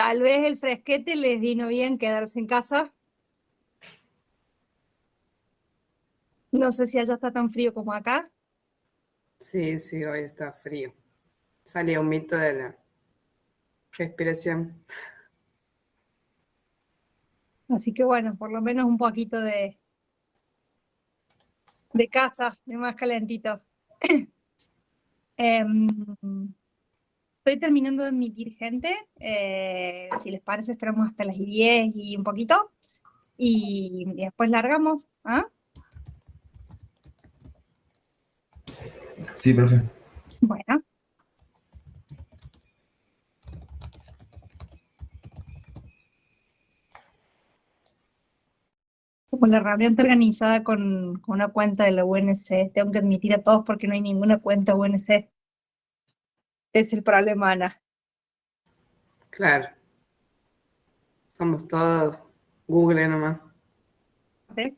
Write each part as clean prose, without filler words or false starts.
Tal vez el fresquete les vino bien quedarse en casa. No sé si allá está tan frío como acá. Sí, sí, hoy está frío. Salió un mito de la respiración. Así que bueno, por lo menos un poquito de casa, de más calentito. Em, Estoy terminando de admitir gente. Si les parece, esperamos hasta las 10 y un poquito. Y después largamos. ¿Ah? Sí, profe. Bueno, como la reunión está organizada con una cuenta de la UNC, tengo que admitir a todos porque no hay ninguna cuenta UNC. Es el problema, Ana. Claro, somos todos Google nomás. ¿Sí?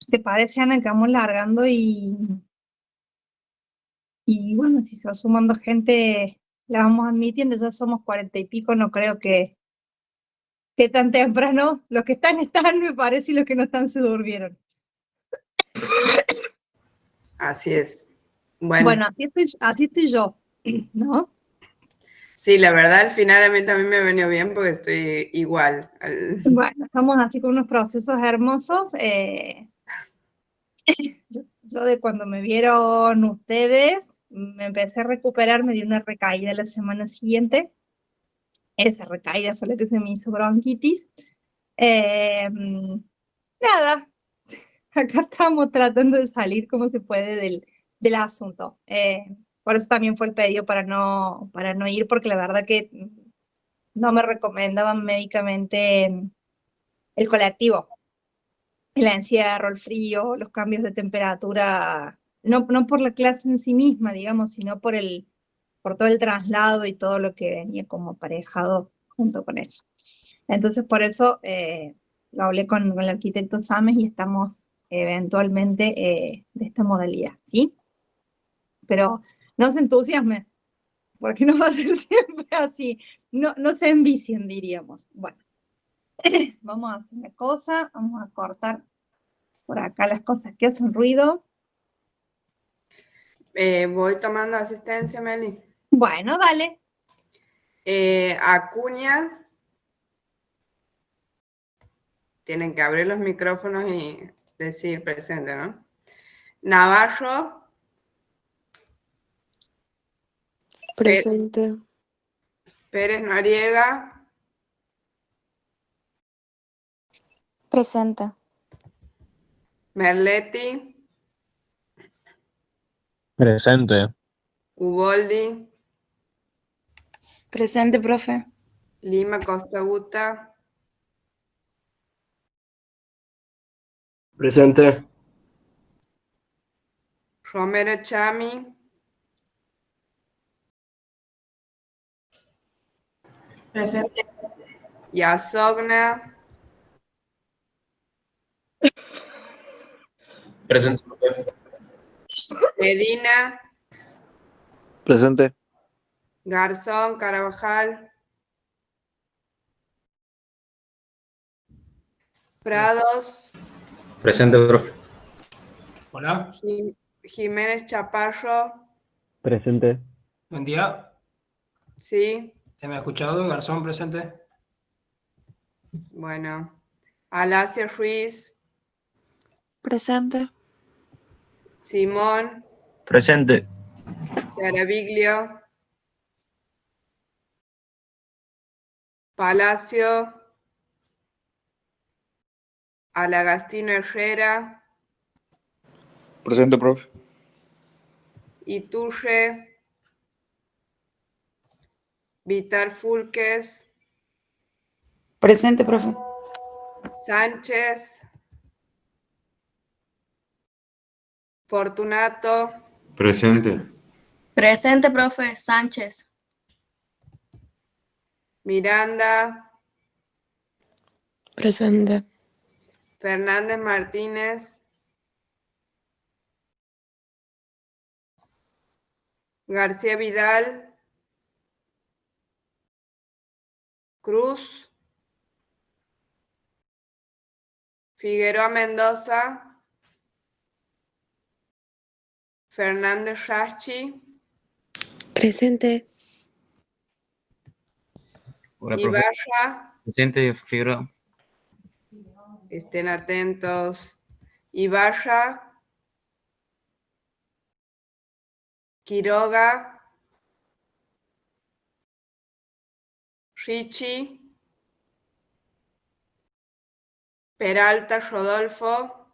¿Te parece, Ana, que vamos largando y bueno, si se va sumando gente, la vamos admitiendo, ya somos 40 y pico, no creo que tan temprano, los que están, me parece, y los que no están se durmieron. Así es. Bueno, Bueno, así estoy yo, ¿no? sí, la verdad al final a mí también me venido bien porque estoy igual. Bueno, estamos así con unos procesos hermosos. Yo de cuando me vieron ustedes, me empecé a recuperar, me dio una recaída la semana siguiente. Esa recaída fue la que se me hizo bronquitis. Eh, Nada, acá estamos tratando de salir como se puede del asunto. Por eso también fue el pedido para no ir, porque la verdad que no me recomendaban médicamente el colectivo, el encierro, el frío, los cambios de temperatura, no por la clase en sí misma, digamos, sino por todo el traslado y todo lo que venía como aparejado junto con eso. Entonces, por eso lo hablé con el arquitecto Sames y estamos eventualmente de esta modalidad, ¿sí? Pero no se entusiasmen, porque no va a ser siempre así. No se envicien, diríamos. Bueno, vamos a hacer una cosa, vamos a cortar por acá las cosas que hacen ruido. Voy tomando asistencia, Meli. Bueno, dale. Acuña, tienen que abrir los micrófonos y decir presente, ¿no? Navarro, Presente. Pérez Noriega, Presente. Merletti, Presente. Uboldi, Presente, profe. Lima Costa Guta, Presente. Romero Chami, Presente. Yasogna, Presente, profe. Medina, Presente. Garzón, Carabajal, Prados, Presente, profe. Hola, Jiménez Chaparro, Presente. buen día. sí, ¿Se me ha escuchado? Garzón presente. bueno, Alacia Ruiz, Presente. Simón, Presente. Chiaraviglio, Palacio, Alagastino Herrera, Presente, profe. Iturre, Vitar Fulques, Presente, profe. Sánchez, Fortunato, Presente. Presente, profe. Sánchez. Miranda, Presente. Fernández Martínez, García Vidal, Cruz, Figueroa Mendoza, Fernández Rachi, Presente. Hola, profe. Ibarra, Presente, Figueroa. estén atentos, Ibarra, Quiroga, Ricci, Peralta Rodolfo,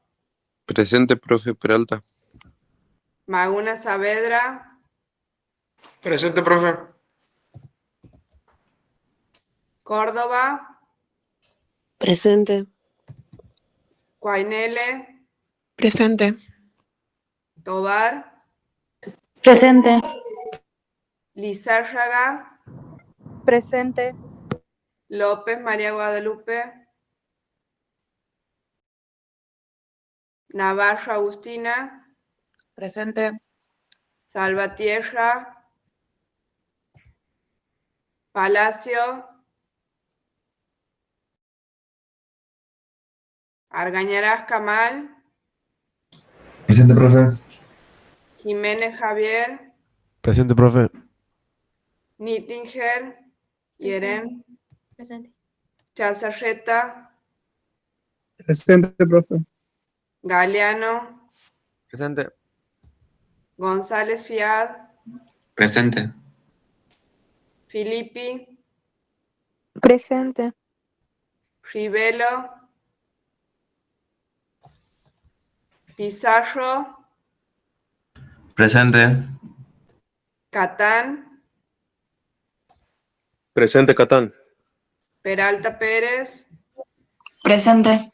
Presente, profe Peralta. Maguna Saavedra, Presente, profe. Córdoba, Presente. Cuainele, Presente. Tobar, Presente. Lizárraga, Presente. López María Guadalupe, Navarro Agustina, Presente. Salvatierra, Palacio, Argañarás Camal, Presente, profe. Jiménez Javier, Presente, profe. Nittinger, Yeren, Presente. Chazarreta, Presente, profe. Galeano, Presente. González Fiad, Presente. Filippi, Presente. Rivelo, Pizarro, Presente. Catán, Presente, Catán. Peralta Pérez, Presente.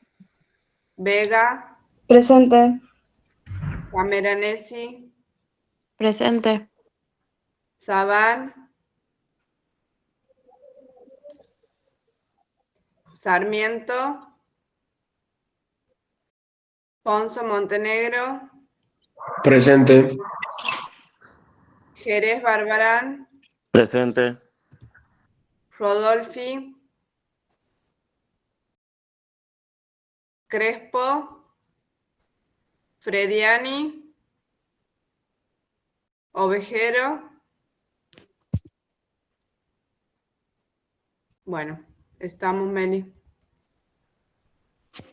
Vega, Presente. Cameranesi, Presente. Sabán, Sarmiento, Ponzo Montenegro, Presente. Jerez Barbarán, Presente. Rodolfi, Crespo, Frediani, Ovejero. Bueno, estamos, Meli.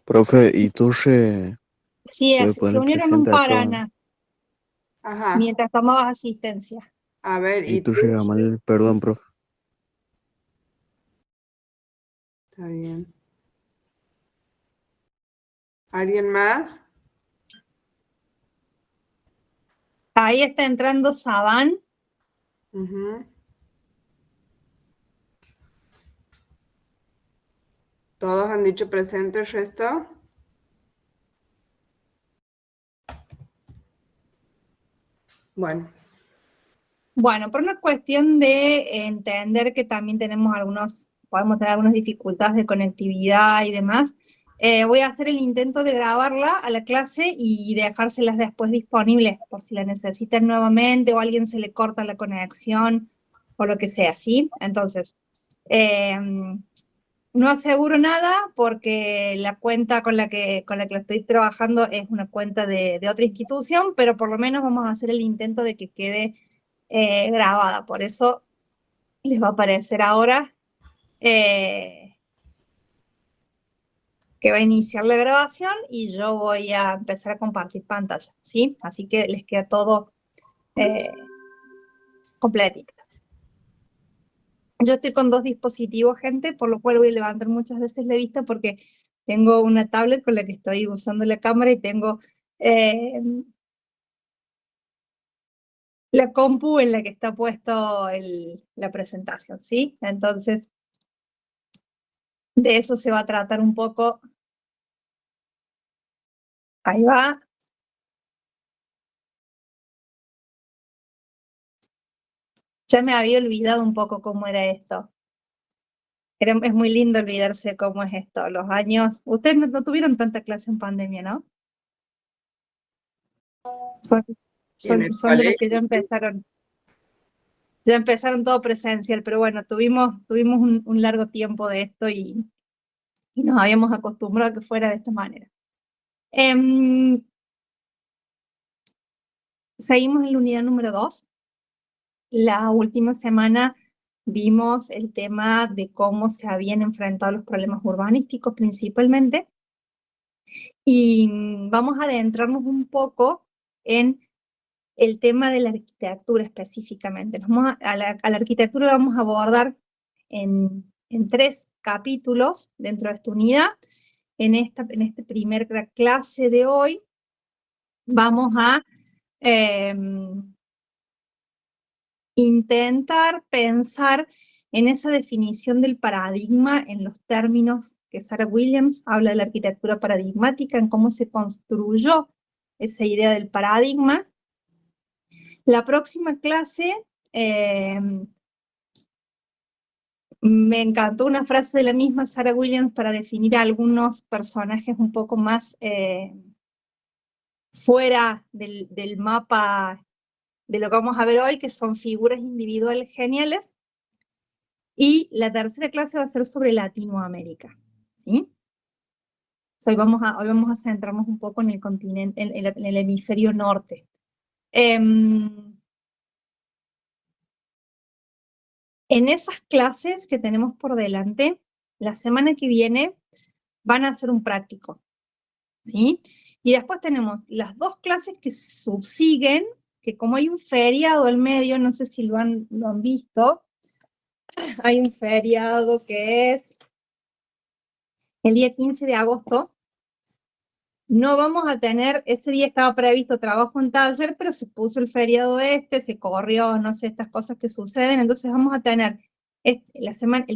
Profe, Iturre Sí, puede se poner unieron un presente a todos. Paraná Ajá, mientras tomabas asistencia. a ver, ¿y tú? Iturre Gamal, perdón, profe. Está bien. ¿Alguien más? Ahí está entrando Sabán. Ujú. ¿Todos han dicho presente el resto? Bueno, Bueno, por una cuestión de entender que también podemos tener algunas dificultades de conectividad y demás, voy a hacer el intento de grabarla a la clase y dejárselas después disponibles por si la necesitan nuevamente o a alguien se le corta la conexión o lo que sea, ¿sí? Entonces, eh, no aseguro nada porque la cuenta con la que lo estoy trabajando es una cuenta de otra institución, pero por lo menos vamos a hacer el intento de que quede grabada. Por eso les va a aparecer ahora eh, que va a iniciar la grabación y yo voy a empezar a compartir pantalla, ¿sí? Así que les queda todo completito. Yo estoy con dos dispositivos, gente, por lo cual voy a levantar muchas veces la vista porque tengo una tablet con la que estoy usando la cámara y tengo la compu en la que está puesto la presentación, ¿sí? Entonces, de eso se va a tratar un poco. Ahí va. Ya me había olvidado un poco cómo era esto. Es muy lindo olvidarse cómo es esto. Los años. Ustedes no tuvieron tanta clase en pandemia, ¿no? Son, y en el son de los que colegio, ya empezaron todo presencial, pero bueno, tuvimos un largo tiempo de esto y nos habíamos acostumbrado a que fuera de esta manera. Seguimos en la unidad número 2. La última semana vimos el tema de cómo se habían enfrentado los problemas urbanísticos principalmente y vamos a adentrarnos un poco en el tema de la arquitectura específicamente. A la arquitectura la vamos a abordar en 3 capítulos dentro de esta unidad. En esta primera clase de hoy vamos a intentar pensar en esa definición del paradigma en los términos que Sarah Williams habla de la arquitectura paradigmática, en cómo se construyó esa idea del paradigma. La próxima clase me encantó una frase de la misma Sarah Williams para definir a algunos personajes un poco más fuera del mapa de lo que vamos a ver hoy, que son figuras individuales geniales. Y la tercera clase va a ser sobre Latinoamérica, ¿sí? Hoy vamos a centrarnos un poco en el continente, en el hemisferio norte. En esas clases que tenemos por delante, la semana que viene van a ser un práctico, ¿sí? Y después tenemos las 2 clases que subsiguen, que como hay un feriado al medio, no sé si lo han visto, hay un feriado que es el día 15 de agosto, no vamos a tener, ese día estaba previsto trabajo en taller, pero se puso el feriado se corrió, no sé, estas cosas que suceden, entonces vamos a tener el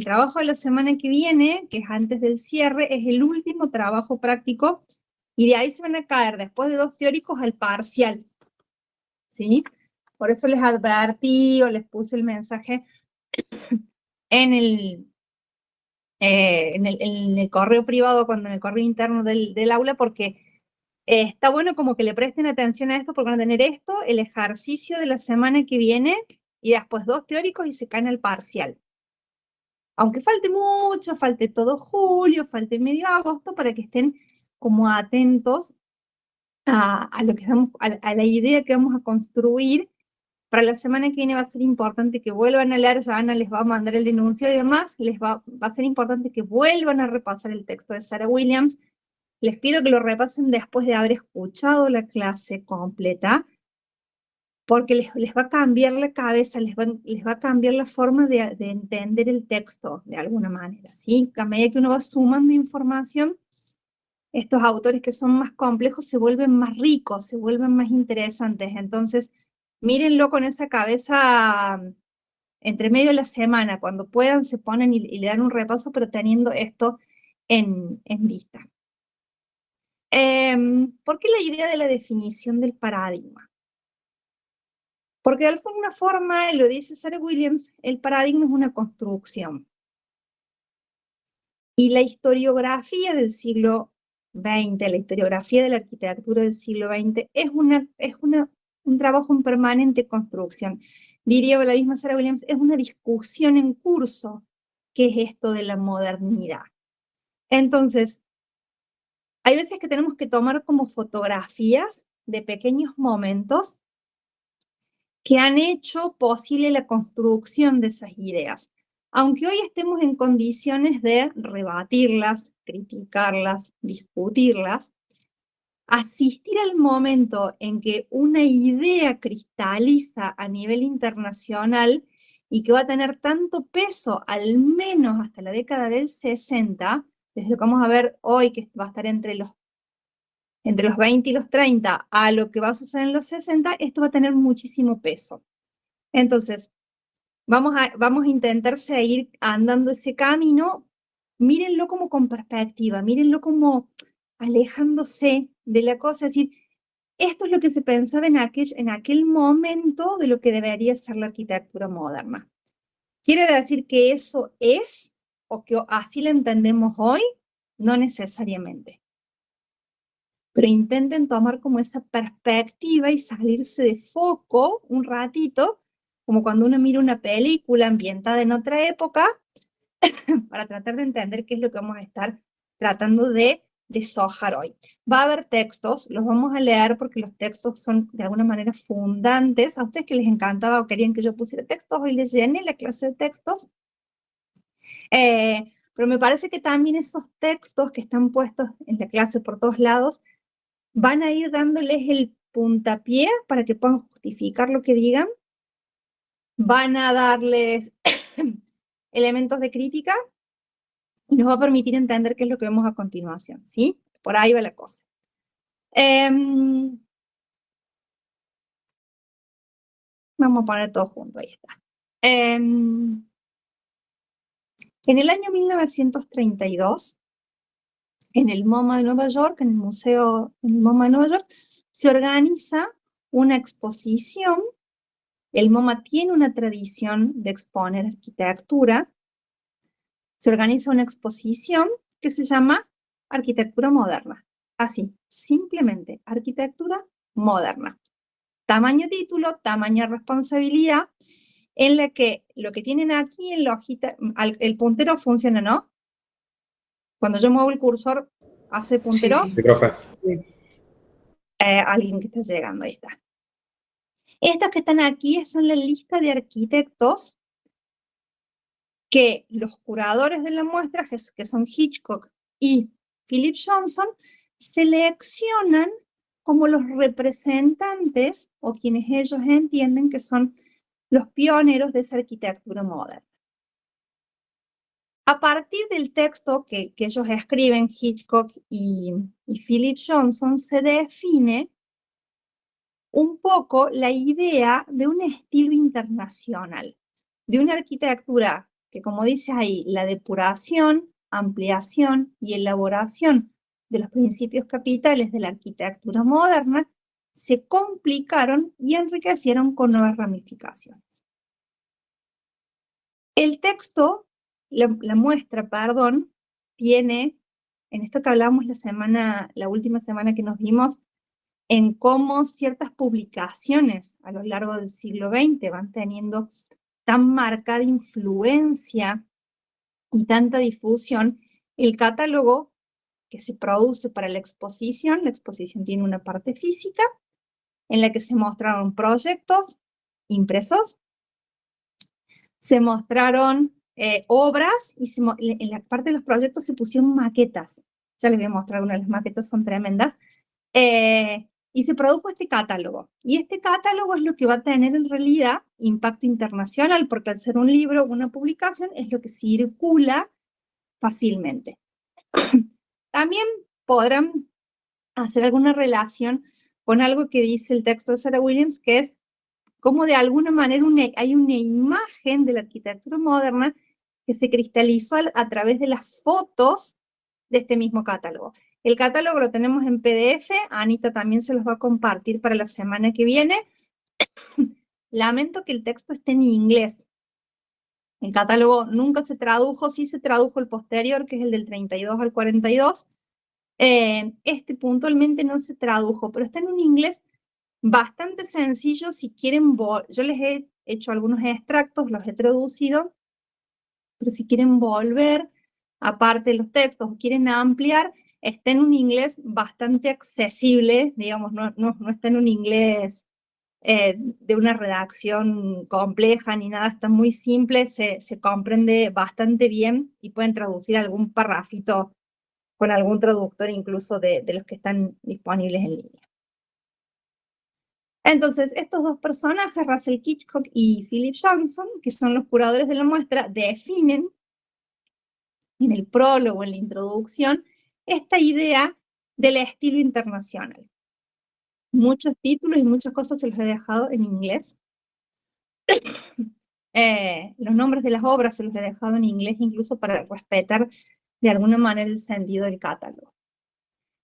trabajo de la semana que viene, que es antes del cierre, es el último trabajo práctico, y de ahí se van a caer, después de 2 teóricos, al parcial, ¿sí? Por eso les advertí o les puse el mensaje en el correo privado, en el correo interno del aula, porque está bueno como que le presten atención a esto, porque van a tener esto, el ejercicio de la semana que viene, y después 2 teóricos y se caen al parcial. Aunque falte mucho, falte todo julio, falte medio agosto, para que estén como atentos a lo que a la idea que vamos a construir. Para la semana que viene va a ser importante que vuelvan a leer, ya Ana les va a mandar el denuncio y demás, va a ser importante que vuelvan a repasar el texto de Sarah Williams. Les pido que lo repasen después de haber escuchado la clase completa, porque les va a cambiar la cabeza, les va a cambiar la forma de entender el texto de alguna manera, ¿sí? A medida que uno va sumando información, estos autores que son más complejos se vuelven más ricos, se vuelven más interesantes. Entonces, mírenlo con esa cabeza entre medio de la semana, cuando puedan se ponen y le dan un repaso, pero teniendo esto en vista. ¿Por qué la idea de la definición del paradigma? Porque de alguna forma, lo dice Sarah Williams, el paradigma es una construcción. Y la historiografía del siglo XX, la historiografía de la arquitectura del siglo XX, es un trabajo en permanente construcción. Diría la misma Sarah Williams, es una discusión en curso, que es esto de la modernidad. Entonces, hay veces que tenemos que tomar como fotografías de pequeños momentos que han hecho posible la construcción de esas ideas. Aunque hoy estemos en condiciones de rebatirlas, criticarlas, discutirlas, asistir al momento en que una idea cristaliza a nivel internacional y que va a tener tanto peso, al menos hasta la década del 60, desde lo que vamos a ver hoy, que va a estar entre los 20 y los 30, a lo que va a suceder en los 60, esto va a tener muchísimo peso. Entonces, vamos a intentar seguir andando ese camino. Mírenlo como con perspectiva, mírenlo como alejándose de la cosa, es decir, esto es lo que se pensaba en aquel momento de lo que debería ser la arquitectura moderna. ¿Quiere decir que eso es, o que así la entendemos hoy? No necesariamente. Pero intenten tomar como esa perspectiva y salirse de foco un ratito, como cuando uno mira una película ambientada en otra época, para tratar de entender qué es lo que vamos a estar tratando de deshojar hoy. Va a haber textos, los vamos a leer porque los textos son de alguna manera fundantes. A ustedes que les encantaba o querían que yo pusiera textos, hoy les llené la clase de textos. Pero me parece que también esos textos que están puestos en la clase por todos lados van a ir dándoles el puntapié para que puedan justificar lo que digan, van a darles elementos de crítica y nos va a permitir entender qué es lo que vemos a continuación, ¿sí? Por ahí va la cosa. Vamos a poner todo junto, ahí está. En el año 1932, en el MoMA de Nueva York, en el Museo del MoMA de Nueva York, se organiza una exposición. El MoMA tiene una tradición de exponer arquitectura. Se organiza una exposición que se llama Arquitectura Moderna. Así, simplemente, Arquitectura Moderna. Tamaño título, tamaño responsabilidad, en la que lo que tienen aquí en la hojita, el puntero funciona, ¿no? Cuando yo muevo el cursor, ¿hace puntero? Sí, profe. Alguien que está llegando, ahí está. Estas que están aquí son la lista de arquitectos que los curadores de la muestra, que son Hitchcock y Philip Johnson, seleccionan como los representantes o quienes ellos entienden que son los pioneros de esa arquitectura moderna. A partir del texto que ellos escriben, Hitchcock y Philip Johnson, se define un poco la idea de un estilo internacional, de una arquitectura que, como dice ahí, la depuración, ampliación y elaboración de los principios capitales de la arquitectura moderna se complicaron y enriquecieron con nuevas ramificaciones. El texto, la muestra, perdón, tiene, en esto que hablamos la última semana que nos vimos, en cómo ciertas publicaciones a lo largo del siglo XX van teniendo tan marcada influencia y tanta difusión, el catálogo que se produce para la exposición tiene una parte física, en la que se mostraron proyectos impresos, se mostraron obras, y en la parte de los proyectos se pusieron maquetas. Ya les voy a mostrar una de las maquetas, son tremendas. Y se produjo este catálogo. Y este catálogo es lo que va a tener en realidad impacto internacional, porque al ser un libro o una publicación es lo que circula fácilmente. También podrán hacer alguna relación con algo que dice el texto de Sarah Williams, que es cómo de alguna manera hay una imagen de la arquitectura moderna que se cristalizó a través de las fotos de este mismo catálogo. El catálogo lo tenemos en PDF, Anita también se los va a compartir para la semana que viene. lamento que el texto esté en inglés. El catálogo nunca se tradujo, sí se tradujo el posterior, que es el del 32 al 42. Este puntualmente no se tradujo, pero está en un inglés bastante sencillo. Si quieren, yo les he hecho algunos extractos, los he traducido, pero si quieren volver, aparte de los textos, o quieren ampliar, está en un inglés bastante accesible, digamos, no está en un inglés de una redacción compleja ni nada, está muy simple, se comprende bastante bien y pueden traducir algún parrafito con algún traductor incluso de los que están disponibles en línea. Entonces, estos dos personajes, Russell Hitchcock y Philip Johnson, que son los curadores de la muestra, definen en el prólogo, en la introducción, esta idea del estilo internacional. Muchos títulos y muchas cosas se los he dejado en inglés. Los nombres de las obras se los he dejado en inglés, incluso para respetar de alguna manera el sentido del catálogo.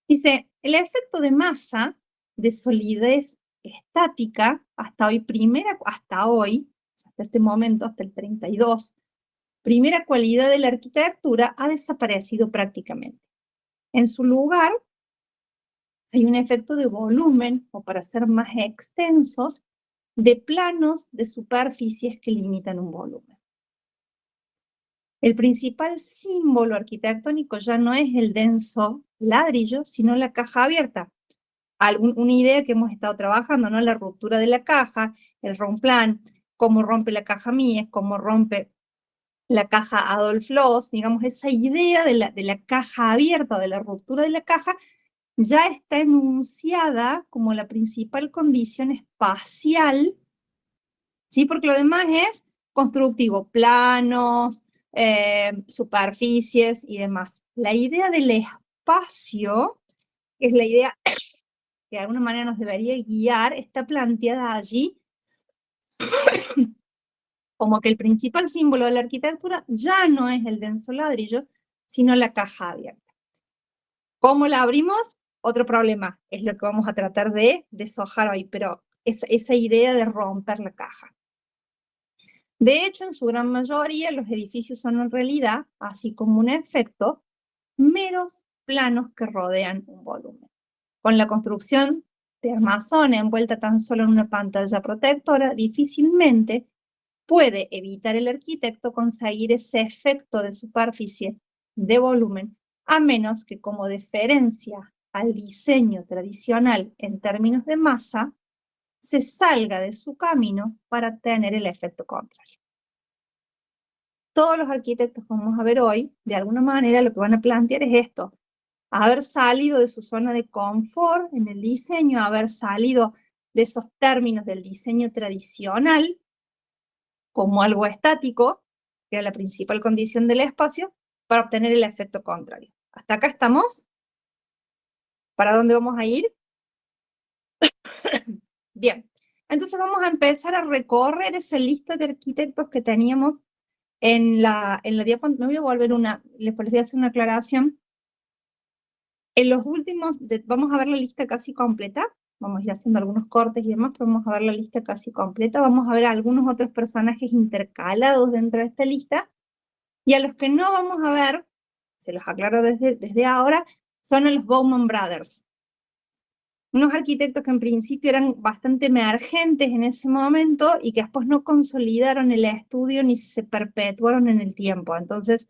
Dice, el efecto de masa, de solidez estática, hasta este momento, hasta el 32, primera cualidad de la arquitectura, ha desaparecido prácticamente. En su lugar, hay un efecto de volumen, o para ser más extensos, de planos de superficies que limitan un volumen. El principal símbolo arquitectónico ya no es el denso ladrillo, sino la caja abierta. Una idea que hemos estado trabajando, ¿no? La ruptura de la caja, el romplan, cómo rompe la caja Mies, cómo rompe la caja Adolf Loos, digamos, esa idea de la caja abierta, de la ruptura de la caja, ya está enunciada como la principal condición espacial, ¿sí? Porque lo demás es constructivo, planos, superficies y demás. La idea del espacio, que es la idea que de alguna manera nos debería guiar, está planteada allí como que el principal símbolo de la arquitectura ya no es el denso ladrillo, sino la caja abierta. ¿Cómo la abrimos? Otro problema, es lo que vamos a tratar de deshojar hoy, pero esa idea de romper la caja. De hecho, en su gran mayoría, los edificios son en realidad, así como un efecto, meros planos que rodean un volumen. Con la construcción de armazón envuelta tan solo en una pantalla protectora, difícilmente puede evitar el arquitecto conseguir ese efecto de superficie de volumen, a menos que como deferencia al diseño tradicional en términos de masa, se salga de su camino para tener el efecto contrario. Todos los arquitectos que vamos a ver hoy, de alguna manera lo que van a plantear es esto: haber salido de su zona de confort en el diseño, haber salido de esos términos del diseño tradicional como algo estático, que era la principal condición del espacio, para obtener el efecto contrario. ¿Hasta acá estamos? ¿Para dónde vamos a ir? Bien, entonces vamos a empezar a recorrer esa lista de arquitectos que teníamos en la diapositiva. Me voy a volver les voy a hacer una aclaración. En los últimos, vamos a ver la lista casi completa, vamos a ir haciendo algunos cortes y demás, pero vamos a ver la lista casi completa, vamos a ver algunos otros personajes intercalados dentro de esta lista, y a los que no vamos a ver, se los aclaro desde ahora, son a los Bowman Brothers. Unos arquitectos que en principio eran bastante emergentes en ese momento y que después no consolidaron el estudio ni se perpetuaron en el tiempo. Entonces,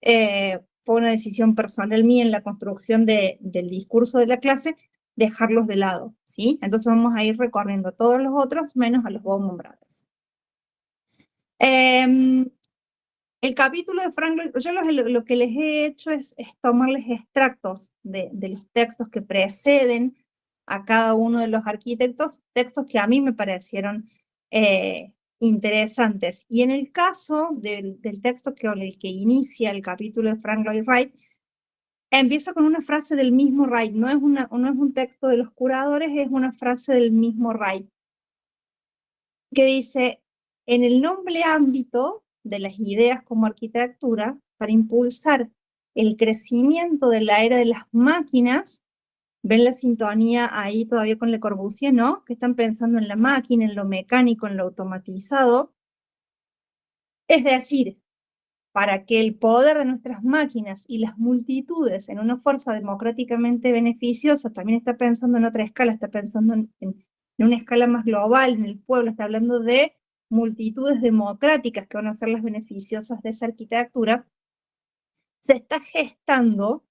fue una decisión personal mía en la construcción del discurso de la clase, dejarlos de lado, ¿sí? Entonces vamos a ir recorriendo a todos los otros, menos a los Bowman Brothers. El capítulo de Frank Lloyd, yo lo que les he hecho es tomarles extractos de los textos que preceden a cada uno de los arquitectos, textos que a mí me parecieron interesantes. Y en el caso del texto que inicia el capítulo de Frank Lloyd Wright, empieza con una frase del mismo Wright, no es un texto de los curadores, es una frase del mismo Wright, que dice: en el noble ámbito de las ideas como arquitectura, para impulsar el crecimiento de la era de las máquinas, ¿Ven la sintonía ahí todavía con Le Corbusier, no? Que están pensando en la máquina, en lo mecánico, en lo automatizado. Es decir, para que el poder de nuestras máquinas y las multitudes en una fuerza democráticamente beneficiosa, también está pensando en otra escala, está pensando en una escala más global, en el pueblo, está hablando de multitudes democráticas que van a ser las beneficiosas de esa arquitectura, se está gestando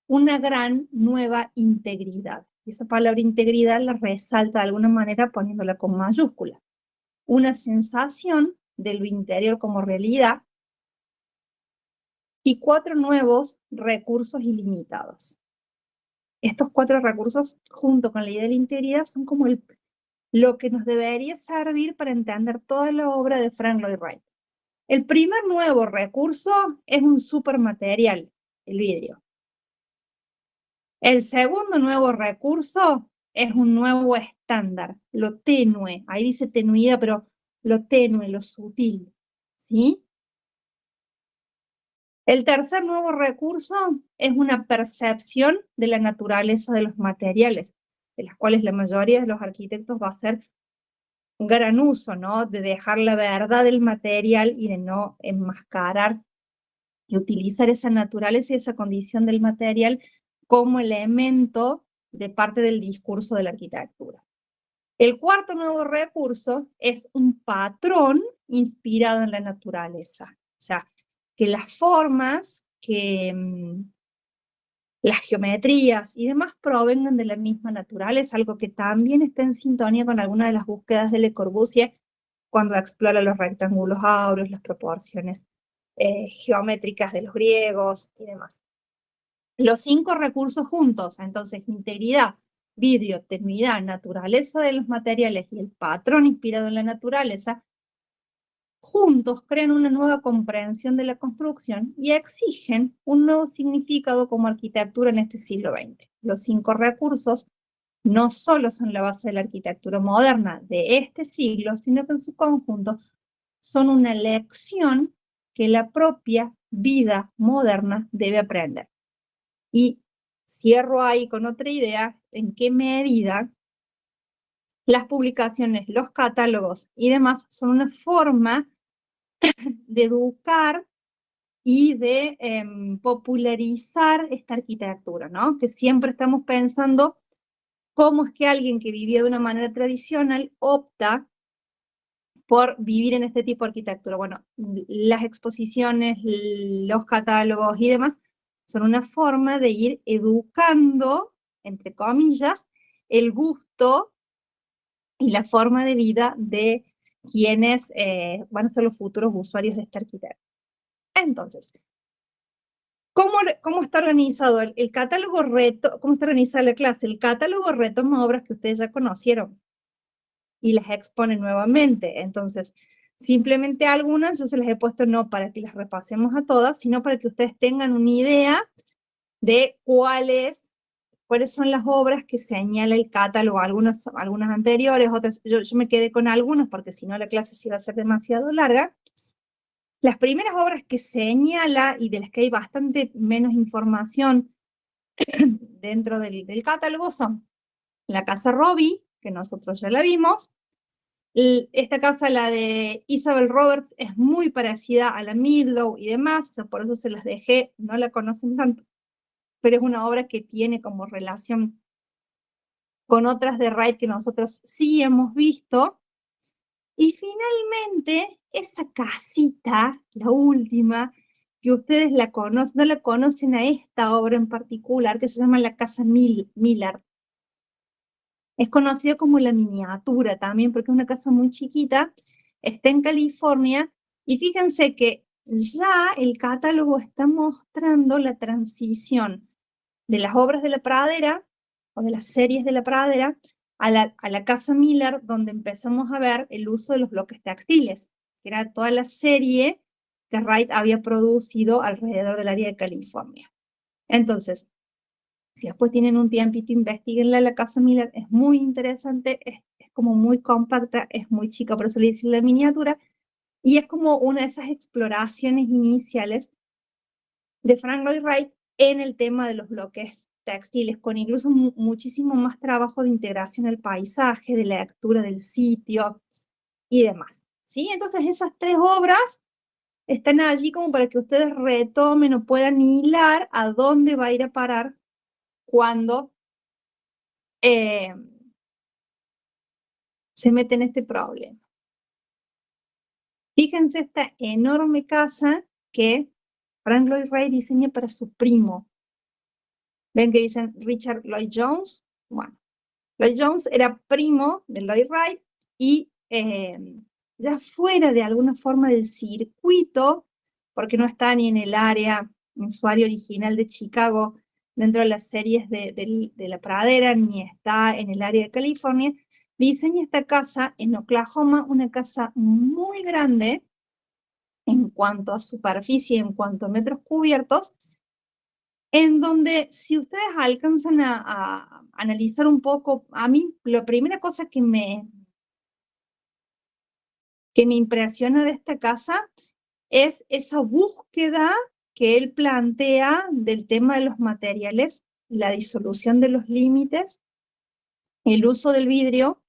una gran nueva integridad. Y esa palabra integridad la resalta de alguna manera poniéndola con mayúscula. Una sensación de lo interior como realidad y 4 nuevos recursos ilimitados. Estos 4 recursos, junto con la idea de la integridad, son como lo que nos debería servir para entender toda la obra de Frank Lloyd Wright. El primer nuevo recurso es un supermaterial, el vidrio. El segundo nuevo recurso es un nuevo estándar, lo tenue. Ahí dice tenuidad, pero lo tenue, lo sutil, ¿sí? El tercer nuevo recurso es una percepción de la naturaleza de los materiales, de las cuales la mayoría de los arquitectos va a hacer un gran uso, ¿no? De dejar la verdad del material y de no enmascarar y utilizar esa naturaleza y esa condición del material como elemento de parte del discurso de la arquitectura. El cuarto nuevo recurso es un patrón inspirado en la naturaleza. O sea, que las formas, que las geometrías y demás provengan de la misma naturaleza, algo que también está en sintonía con algunas de las búsquedas de Le Corbusier cuando explora los rectángulos áureos, las proporciones geométricas de los griegos y demás. Los 5 recursos juntos, entonces integridad, vidrio, tenuidad, naturaleza de los materiales y el patrón inspirado en la naturaleza, juntos crean una nueva comprensión de la construcción y exigen un nuevo significado como arquitectura en este siglo XX. Los 5 recursos no solo son la base de la arquitectura moderna de este siglo, sino que en su conjunto son una lección que la propia vida moderna debe aprender. Y cierro ahí con otra idea, en qué medida las publicaciones, los catálogos y demás son una forma de educar y de popularizar esta arquitectura, ¿no? Que siempre estamos pensando cómo es que alguien que vivía de una manera tradicional opta por vivir en este tipo de arquitectura. Bueno, las exposiciones, los catálogos y demás son una forma de ir educando, entre comillas, el gusto y la forma de vida de quienes van a ser los futuros usuarios de esta arquitectura. Entonces, ¿cómo está organizado el catálogo cómo está organizada la clase? El catálogo retoma obras que ustedes ya conocieron y las expone nuevamente. Entonces, simplemente algunas yo se las he puesto no para que las repasemos a todas, sino para que ustedes tengan una idea de cuáles son las obras que señala el catálogo, algunas anteriores, otras, yo me quedé con algunas porque si no la clase se iba a hacer demasiado larga. Las primeras obras que señala y de las que hay bastante menos información dentro del catálogo son la Casa Robbie, que nosotros ya la vimos. Esta casa, la de Isabel Roberts, es muy parecida a la Meadow y demás, o sea, por eso se las dejé, no la conocen tanto, pero es una obra que tiene como relación con otras de Wright que nosotros sí hemos visto. Y finalmente, esa casita, la última, que ustedes la conocen, no la conocen a esta obra en particular, que se llama la Casa Miller. Es conocido como la miniatura también, porque es una casa muy chiquita, está en California, y fíjense que ya el catálogo está mostrando la transición de las obras de la Pradera, o de las series de la Pradera, a la Casa Miller, donde empezamos a ver el uso de los bloques textiles, que era toda la serie que Wright había producido alrededor del área de California. Entonces, si después tienen un tiempito, investiguenla, la Casa Miller es muy interesante, es como muy compacta, es muy chica, por eso le dicen la miniatura, y es como una de esas exploraciones iniciales de Frank Lloyd Wright en el tema de los bloques textiles, con incluso muchísimo más trabajo de integración al paisaje, de lectura del sitio y demás, ¿sí? Entonces esas 3 obras están allí como para que ustedes retomen o puedan hilar a dónde va a ir a parar cuando se mete en este problema. Fíjense esta enorme casa que Frank Lloyd Wright diseña para su primo. ¿Ven que dicen Richard Lloyd Jones? Bueno, Lloyd Jones era primo de Lloyd Wright y ya fuera de alguna forma del circuito, porque no está ni en el área, en su área original de Chicago, dentro de las series de la pradera, ni está en el área de California, diseña esta casa en Oklahoma, una casa muy grande en cuanto a superficie, en cuanto a metros cubiertos, en donde si ustedes alcanzan a analizar un poco, a mí la primera cosa que me impresiona de esta casa es esa búsqueda que él plantea del tema de los materiales, la disolución de los límites, el uso del vidrio,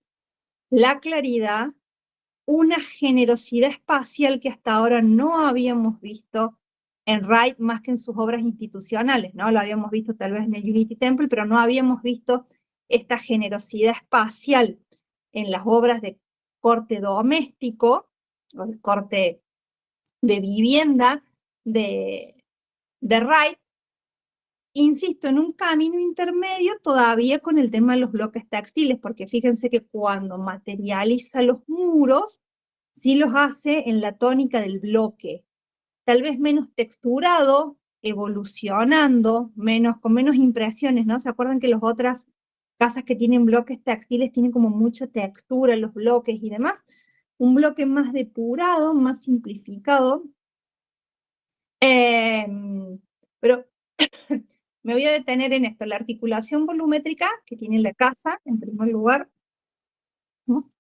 la claridad, una generosidad espacial que hasta ahora no habíamos visto en Wright más que en sus obras institucionales, ¿no? Lo habíamos visto tal vez en el Unity Temple, pero no habíamos visto esta generosidad espacial en las obras de corte doméstico, o de corte de vivienda de Wright, insisto, en un camino intermedio todavía con el tema de los bloques textiles, porque fíjense que cuando materializa los muros, sí los hace en la tónica del bloque, tal vez menos texturado, evolucionando, con menos impresiones, ¿no? ¿Se acuerdan que las otras casas que tienen bloques textiles tienen como mucha textura en los bloques y demás? Un bloque más depurado, más simplificado. Pero me voy a detener en esto, la articulación volumétrica que tiene la casa, en primer lugar, ¿no?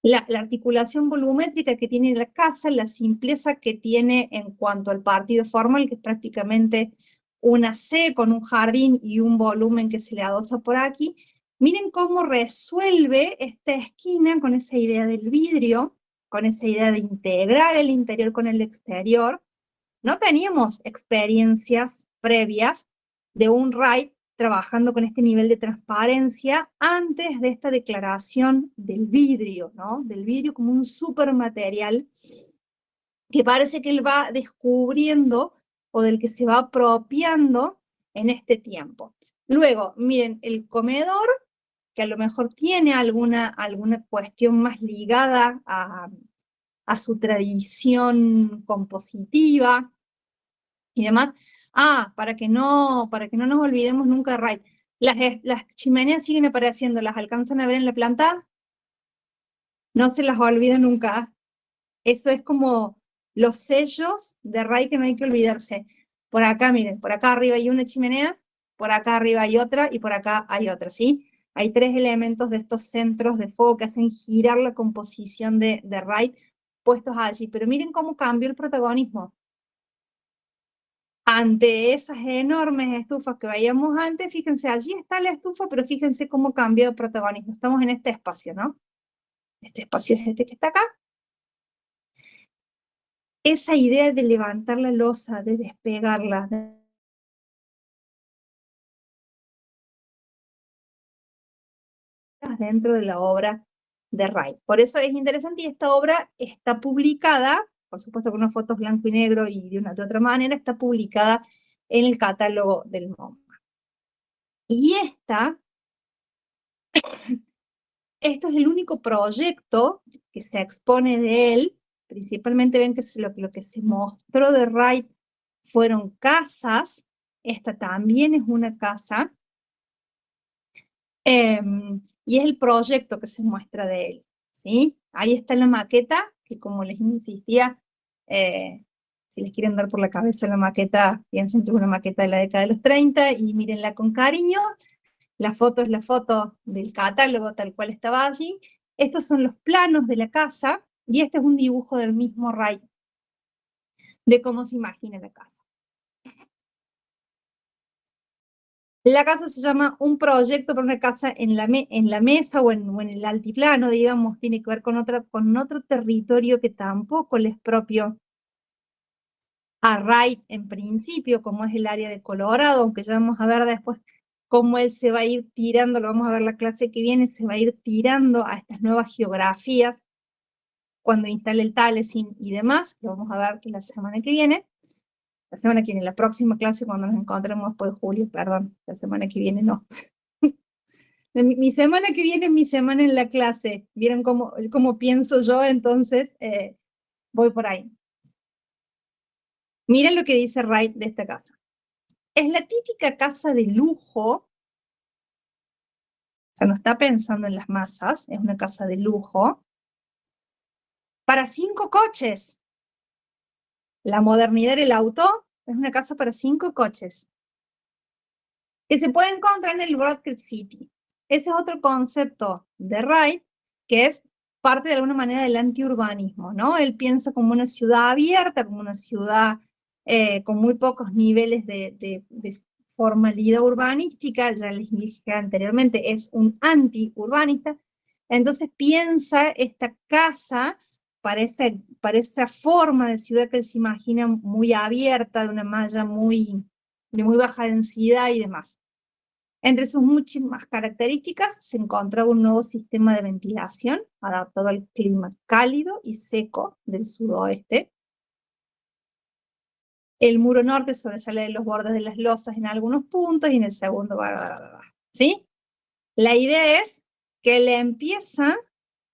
La articulación volumétrica que tiene la casa, la simpleza que tiene en cuanto al partido formal, que es prácticamente una C con un jardín y un volumen que se le adosa por aquí. Miren cómo resuelve esta esquina con esa idea del vidrio, con esa idea de integrar el interior con el exterior. No teníamos experiencias previas de un Wright trabajando con este nivel de transparencia antes de esta declaración del vidrio, ¿no? Del vidrio como un supermaterial que parece que él va descubriendo o del que se va apropiando en este tiempo. Luego, miren, el comedor, que a lo mejor tiene alguna cuestión más ligada a su tradición compositiva y demás. Para que no nos olvidemos nunca de Wright. Las chimeneas siguen apareciendo, ¿las alcanzan a ver en la planta? No se las olviden nunca. Eso es como los sellos de Wright que no hay que olvidarse. Por acá, miren, por acá arriba hay una chimenea, por acá arriba hay otra, y por acá hay otra, ¿sí? Hay 3 elementos de estos centros de fuego que hacen girar la composición de Wright puestos allí. Pero miren cómo cambió el protagonismo. Ante esas enormes estufas que veíamos antes, fíjense, allí está la estufa, pero fíjense cómo cambió el protagonismo. Estamos en este espacio, ¿no? Este espacio es este que está acá. Esa idea de levantar la losa, de despegarla, dentro de la obra de Wright. Por eso es interesante, y esta obra está publicada, por supuesto con unas fotos blanco y negro y de otra manera, está publicada en el catálogo del MoMA. Y esto es el único proyecto que se expone de él. Principalmente ven que lo que se mostró de Wright fueron casas. Esta también es una casa. Y es el proyecto que se muestra de él, ¿sí? Ahí está la maqueta, que como les insistía, si les quieren dar por la cabeza la maqueta, piensen que es una maqueta de la década de los 30 y mírenla con cariño. La foto es la foto del catálogo tal cual estaba allí. Estos son los planos de la casa y este es un dibujo del mismo Wright de cómo se imagina la casa. La casa se llama Un proyecto para una casa en la mesa o en el altiplano, digamos, tiene que ver con otro territorio que tampoco le es propio a Wright en principio, como es el área de Colorado, aunque ya vamos a ver después cómo él se va a ir tirando, lo vamos a ver la clase que viene, se va a ir tirando a estas nuevas geografías cuando instale el Taliesin y demás, lo vamos a ver la semana que viene. La semana que viene, la próxima clase cuando nos encontremos después de julio, perdón, la semana que viene no. Mi semana que viene es mi semana en la clase. ¿Vieron cómo pienso yo? Entonces, voy por ahí. Miren lo que dice Wright de esta casa. Es la típica casa de lujo, o sea, no está pensando en las masas, es una casa de lujo, para 5 coches. La modernidad del auto es una casa para 5 coches, que se puede encontrar en el Broadgate City. Ese es otro concepto de Wright, que es parte de alguna manera del antiurbanismo, ¿no? Él piensa como una ciudad abierta, como una ciudad con muy pocos niveles de formalidad urbanística, ya les dije anteriormente, es un anti-urbanista, entonces piensa esta casa para esa forma de ciudad que él se imagina muy abierta, de una malla de muy baja densidad y demás. Entre sus muchísimas características se encontraba un nuevo sistema de ventilación adaptado al clima cálido y seco del sudoeste. El muro norte sobresale de los bordes de las losas en algunos puntos y en el segundo, ¿sí? La idea es que él empieza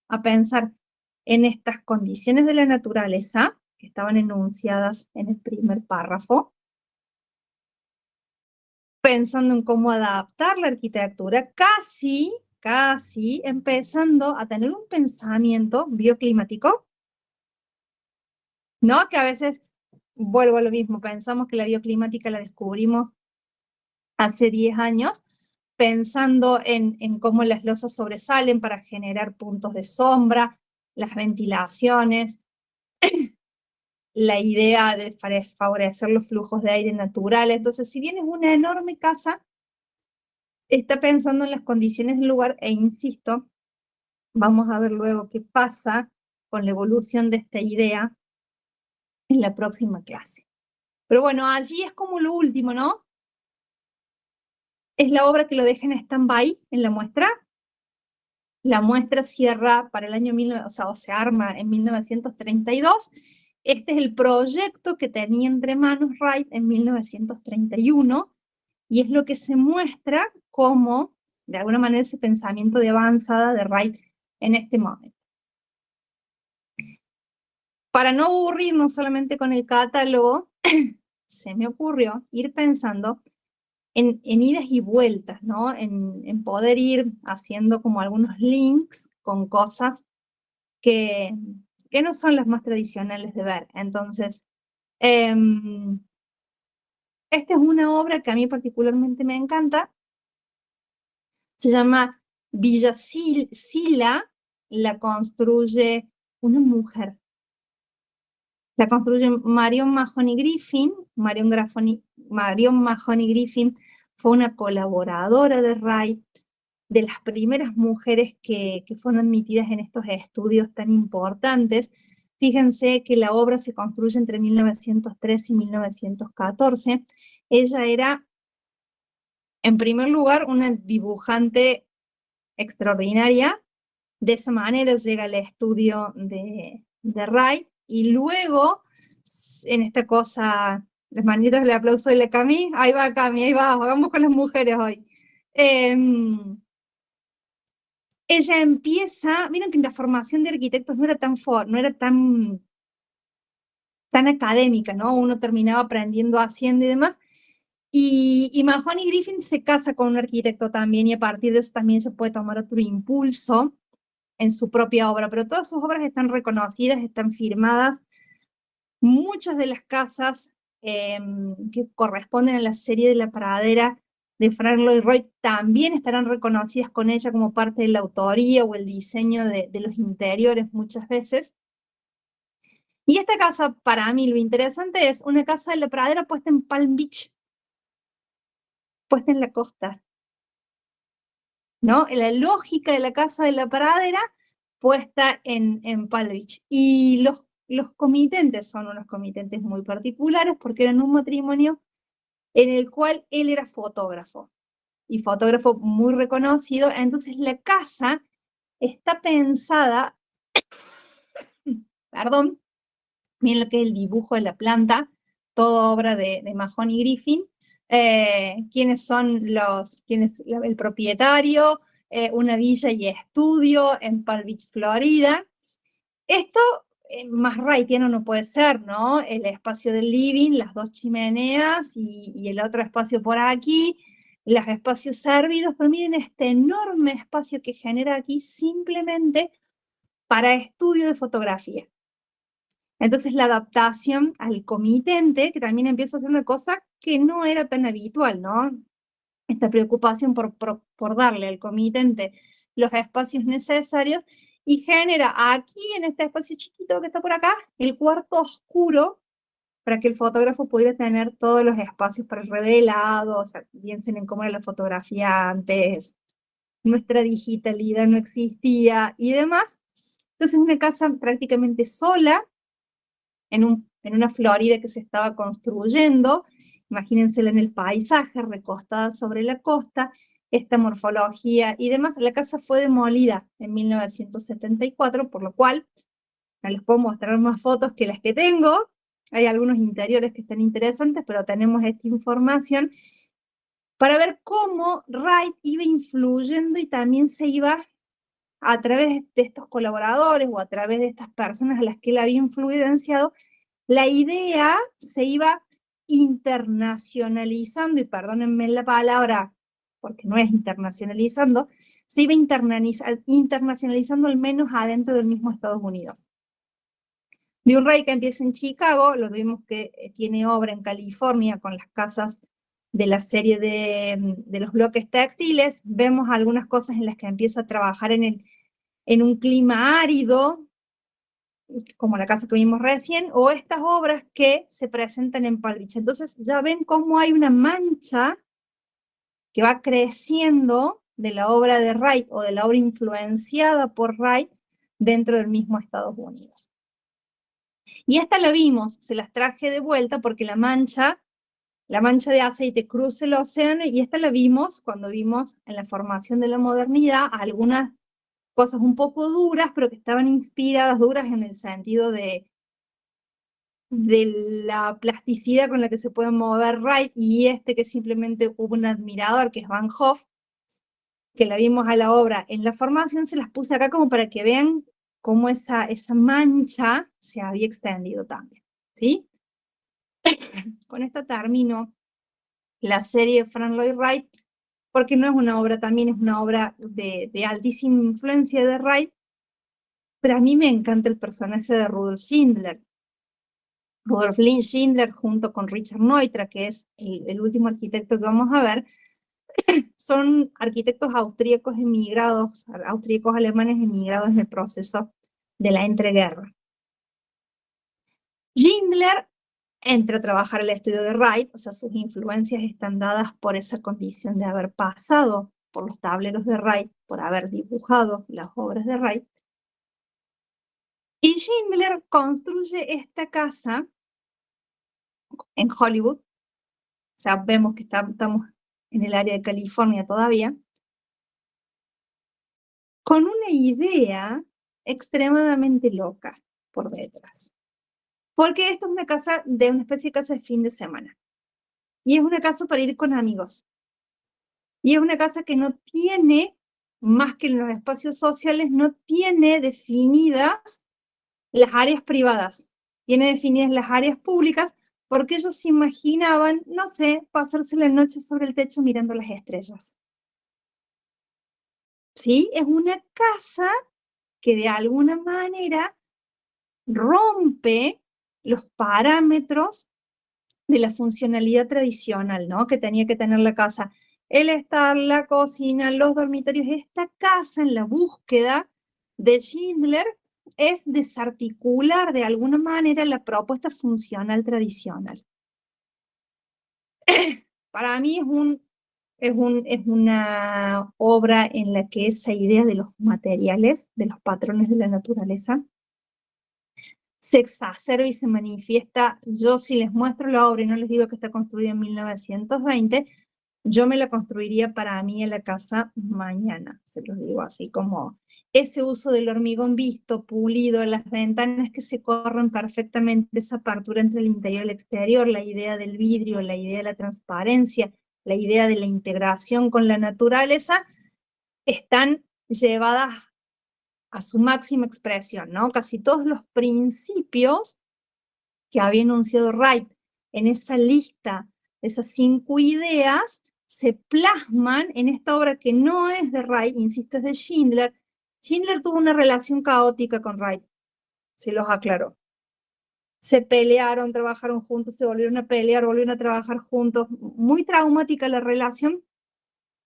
a pensar en estas condiciones de la naturaleza que estaban enunciadas en el primer párrafo, pensando en cómo adaptar la arquitectura, casi empezando a tener un pensamiento bioclimático, ¿no? Que a veces, vuelvo a lo mismo, pensamos que la bioclimática la descubrimos hace 10 años, pensando en cómo las losas sobresalen para generar puntos de sombra, las ventilaciones, la idea de favorecer los flujos de aire naturales. Entonces, si bien es una enorme casa, está pensando en las condiciones del lugar e insisto, vamos a ver luego qué pasa con la evolución de esta idea en la próxima clase. Pero bueno, allí es como lo último, ¿no? Es la obra que lo deja en stand-by en la muestra. La muestra cierra para el año o se arma en 1932. Este es el proyecto que tenía entre manos Wright en 1931 y es lo que se muestra como, de alguna manera, ese pensamiento de avanzada de Wright en este momento. Para no aburrirnos solamente con el catálogo, se me ocurrió ir pensando en idas y vueltas, ¿no? En poder ir haciendo como algunos links con cosas que no son las más tradicionales de ver. Entonces, esta es una obra que a mí particularmente me encanta. Se llama Villa Sila, la construye una mujer. La construye Marion Mahoney Griffin. Marion Mahoney Griffin fue una colaboradora de Wright, de las primeras mujeres que fueron admitidas en estos estudios tan importantes. Fíjense que la obra se construye entre 1903 y 1914. Ella era, en primer lugar, una dibujante extraordinaria. De esa manera llega al estudio de Wright, y luego, en esta cosa, las manitas del aplauso de la Cami, ahí va Cami, ahí va, vamos con las mujeres hoy. Ella empieza, miren que la formación de arquitectos no era tan académica, ¿no? Uno terminaba aprendiendo, haciendo y demás, y Mahoney Griffin se casa con un arquitecto también, y a partir de eso también se puede tomar otro impulso en su propia obra, pero todas sus obras están reconocidas, están firmadas. Muchas de las casas que corresponden a la serie de la pradera de Frank Lloyd Wright también estarán reconocidas con ella como parte de la autoría o el diseño de los interiores muchas veces. Y esta casa, para mí, lo interesante es una casa de la pradera puesta en Palm Beach. puesta en la costa, ¿no? La lógica de la casa de la pradera puesta en Palm Beach. Y los comitentes son unos comitentes muy particulares porque eran un matrimonio en el cual él era fotógrafo, y fotógrafo muy reconocido. Entonces la casa está pensada, perdón, miren lo que es el dibujo de la planta, todo obra de Mahoney Griffin. ¿Quiénes son el propietario? Una villa y estudio en Palm Beach, Florida. Esto más wrightiano no puede ser, ¿no? El espacio del living, las dos chimeneas y el otro espacio por aquí, los espacios servidos, pero miren este enorme espacio que genera aquí simplemente para estudio de fotografía. Entonces la adaptación al comitente, que también empieza a ser una cosa que no era tan habitual, ¿no? Esta preocupación por darle al comitente los espacios necesarios, y genera aquí, en este espacio chiquito que está por acá, el cuarto oscuro, para que el fotógrafo pudiera tener todos los espacios para el revelado. O sea, piensen en cómo era la fotografía antes, nuestra digitalidad no existía y demás. Entonces una casa prácticamente sola, en una Florida que se estaba construyendo, imagínensela en el paisaje, recostada sobre la costa, esta morfología y demás. La casa fue demolida en 1974, por lo cual no les puedo mostrar más fotos que las que tengo. Hay algunos interiores que están interesantes, pero tenemos esta información para ver cómo Wright iba influyendo y también se iba, a través de estos colaboradores o a través de estas personas a las que él había influenciado, la idea se iba internacionalizando, y perdónenme la palabra, porque no es internacionalizando, se iba internacionalizando al menos adentro del mismo Estados Unidos. De un Wright que empieza en Chicago, lo vimos que tiene obra en California con las casas de la serie de los bloques textiles. Vemos algunas cosas en las que empieza a trabajar en un clima árido, como la casa que vimos recién, o estas obras que se presentan en Palm Beach. Entonces ya ven cómo hay una mancha que va creciendo de la obra de Wright o de la obra influenciada por Wright dentro del mismo Estados Unidos. Y esta la vimos, se las traje de vuelta porque la mancha de aceite cruza el océano, y esta la vimos cuando vimos en la formación de la modernidad algunas cosas un poco duras, pero que estaban inspiradas, duras en el sentido de la plasticidad con la que se puede mover Wright, y que simplemente hubo un admirador, que es Van Hoff, que la vimos a la obra en la formación. Se las puse acá como para que vean cómo esa mancha se había extendido también, ¿sí? Con esto termino la serie de Frank Lloyd Wright, porque no es una obra, también es una obra de altísima influencia de Wright, pero a mí me encanta el personaje de Rudolf Schindler. Rudolf Schindler junto con Richard Neutra, que es el último arquitecto que vamos a ver, son arquitectos austríacos emigrados, austríacos alemanes emigrados en el proceso de la entreguerra. Schindler entra a trabajar al estudio de Wright, o sea, sus influencias están dadas por esa condición de haber pasado por los tableros de Wright, por haber dibujado las obras de Wright. Y Schindler construye esta casa en Hollywood, o sea, vemos que estamos en el área de California todavía, con una idea extremadamente loca por detrás. Porque esto es una casa una especie de casa de fin de semana. Y es una casa para ir con amigos. Y es una casa que no tiene, más que en los espacios sociales, no tiene definidas las áreas privadas. Tiene definidas las áreas públicas, porque ellos se imaginaban, no sé, pasarse la noche sobre el techo mirando las estrellas. ¿Sí? Es una casa que de alguna manera rompe los parámetros de la funcionalidad tradicional, ¿no? Que tenía que tener la casa. El estar, la cocina, los dormitorios. Esta casa, en la búsqueda de Schindler, es desarticular de alguna manera la propuesta funcional tradicional. Para mí es un es una obra en la que esa idea de los materiales, de los patrones de la naturaleza, se exacerba y se manifiesta. Yo si les muestro la obra y no les digo que está construida en 1920, yo me la construiría para mí en la casa mañana, se los digo así, como ese uso del hormigón visto, pulido, las ventanas que se corren perfectamente, esa apertura entre el interior y el exterior, la idea del vidrio, la idea de la transparencia, la idea de la integración con la naturaleza, están llevadas a su máxima expresión, ¿no? Casi todos los principios que había enunciado Wright en esa lista, esas 5 ideas, se plasman en esta obra que no es de Wright, insisto, es de Schindler. Schindler tuvo una relación caótica con Wright, se los aclaró. Se pelearon, trabajaron juntos, se volvieron a pelear, volvieron a trabajar juntos. Muy traumática la relación,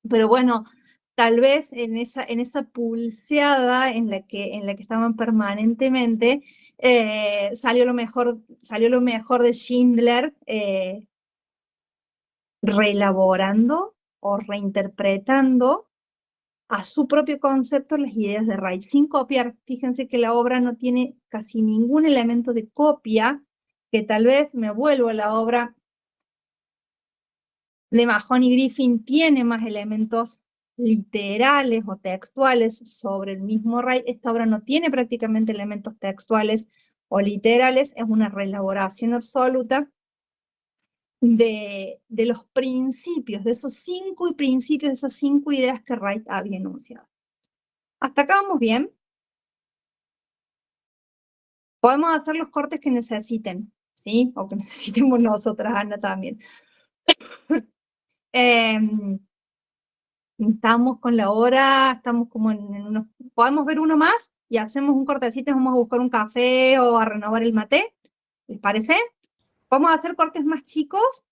pero bueno, tal vez en esa pulseada en la que estaban permanentemente, salió lo mejor de Schindler, reelaborando o reinterpretando a su propio concepto las ideas de Wright, sin copiar. Fíjense que la obra no tiene casi ningún elemento de copia, que tal vez me vuelvo a la obra de Mahoney Griffin, tiene más elementos literales o textuales sobre el mismo Wright. Esta obra no tiene prácticamente elementos textuales o literales, es una reelaboración absoluta de los principios, de esos 5 principios, de esas 5 ideas que Wright había enunciado. ¿Hasta acá vamos bien? Podemos hacer los cortes que necesiten, ¿sí? O que necesitemos nosotras, Ana, también. Estamos con la hora, estamos como en unos... ¿Podemos ver uno más? Y hacemos un cortecito, vamos a buscar un café o a renovar el maté. ¿Les parece? Vamos a hacer cortes más chicos.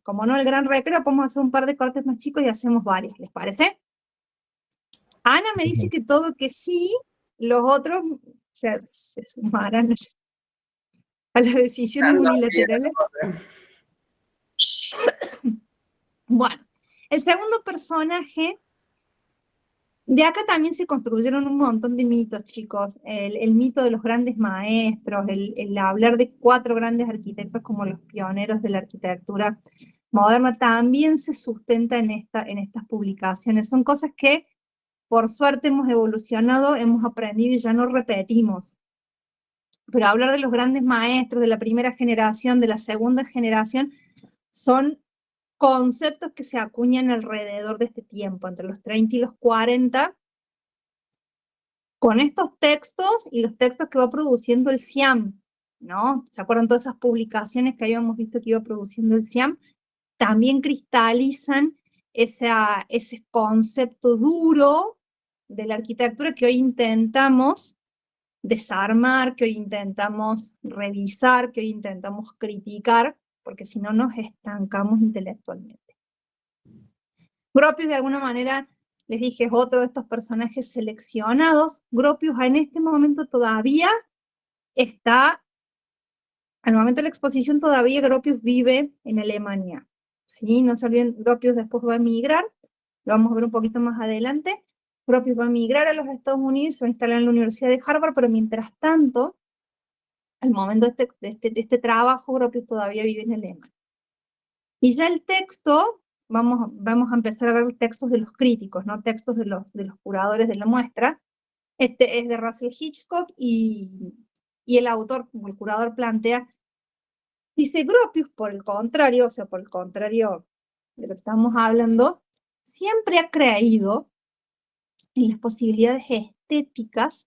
Como no el gran recreo, podemos hacer un par de cortes más chicos y hacemos varios. ¿Les parece? Ana me dice que todo que sí, los otros se sumarán a las decisiones unilaterales. Bueno, el segundo personaje, de acá también se construyeron un montón de mitos, chicos. El mito de los grandes maestros, el hablar de 4 grandes arquitectos como los pioneros de la arquitectura moderna, también se sustenta en estas publicaciones. Son cosas que, por suerte, hemos evolucionado, hemos aprendido y ya no repetimos. Pero hablar de los grandes maestros, de la primera generación, de la segunda generación, son conceptos que se acuñan alrededor de este tiempo, entre los 30 y los 40, con estos textos y los textos que va produciendo el CIAM, ¿no? ¿Se acuerdan todas esas publicaciones que habíamos visto que iba produciendo el CIAM? También cristalizan ese concepto duro de la arquitectura que hoy intentamos desarmar, que hoy intentamos revisar, que hoy intentamos criticar, porque si no nos estancamos intelectualmente. Gropius, de alguna manera, les dije, es otro de estos personajes seleccionados. Gropius en este momento todavía está, al momento de la exposición todavía Gropius vive en Alemania. ¿Sí? No se olviden, Gropius después va a emigrar, lo vamos a ver un poquito más adelante. Gropius va a emigrar a los Estados Unidos, se va a instalar en la Universidad de Harvard, pero mientras tanto, al momento de este trabajo, Gropius todavía vive en Alemania. Y ya el texto, vamos a empezar a ver textos de los críticos, ¿no? Textos de los curadores de la muestra. Este es de Russell Hitchcock y el autor, como el curador plantea, dice Gropius, por el contrario, o sea, por el contrario de lo que estamos hablando, siempre ha creído en las posibilidades estéticas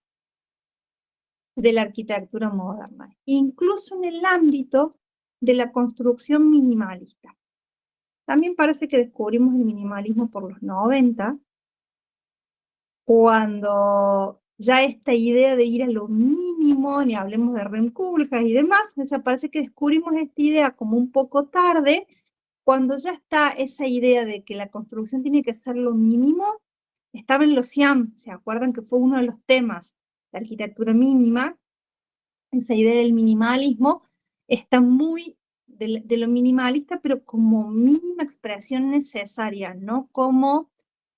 de la arquitectura moderna, incluso en el ámbito de la construcción minimalista. También parece que descubrimos el minimalismo por los 90, cuando ya esta idea de ir a lo mínimo, ni hablemos de Rem Koolhaas y demás, parece que descubrimos esta idea como un poco tarde, cuando ya está esa idea de que la construcción tiene que ser lo mínimo. Estaba en los CIAM, ¿se acuerdan que fue uno de los temas? La arquitectura mínima, esa idea del minimalismo, está muy de lo minimalista, pero como mínima expresión necesaria, no como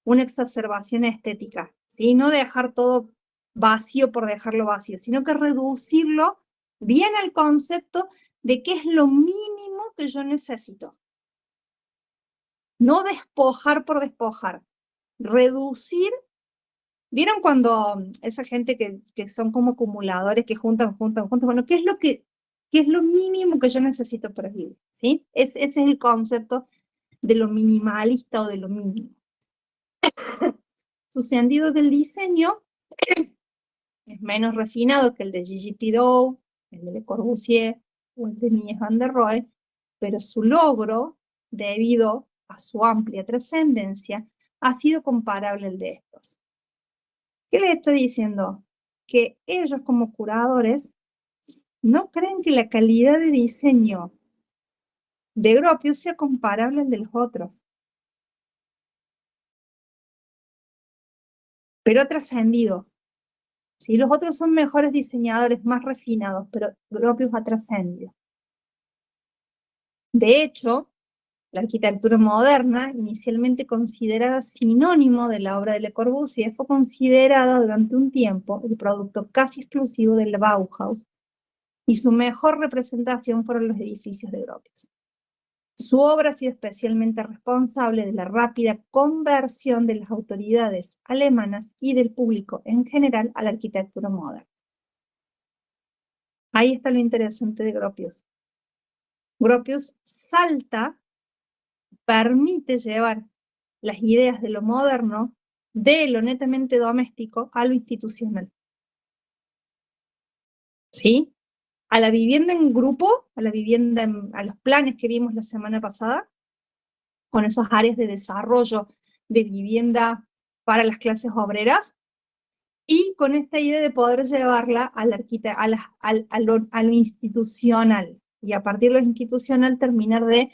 una exacerbación estética, ¿sí? No dejar todo vacío por dejarlo vacío, sino que reducirlo bien al concepto de qué es lo mínimo que yo necesito. No despojar por despojar, reducir. ¿Vieron cuando esa gente que son como acumuladores, que juntan? Bueno, ¿qué es lo mínimo que yo necesito para vivir? ¿Sí? Ese es el concepto de lo minimalista o de lo mínimo. Su sentido del diseño es menos refinado que el de Gigi Pideau, el de Le Corbusier o el de Mies van der Rohe, pero su logro, debido a su amplia trascendencia, ha sido comparable al de estos. ¿Qué les estoy diciendo? Que ellos como curadores no creen que la calidad de diseño de Gropius sea comparable al de los otros. Pero ha trascendido. ¿Sí? Los otros son mejores diseñadores, más refinados, pero Gropius ha trascendido. De hecho, la arquitectura moderna, inicialmente considerada sinónimo de la obra de Le Corbusier, fue considerada durante un tiempo el producto casi exclusivo del Bauhaus, y su mejor representación fueron los edificios de Gropius. Su obra ha sido especialmente responsable de la rápida conversión de las autoridades alemanas y del público en general a la arquitectura moderna. Ahí está lo interesante de Gropius. Gropius salta, permite llevar las ideas de lo moderno, de lo netamente doméstico, a lo institucional. ¿Sí? A la vivienda en grupo, a los planes que vimos la semana pasada, con esas áreas de desarrollo de vivienda para las clases obreras, y con esta idea de poder llevarla a lo institucional, y a partir de lo institucional terminar de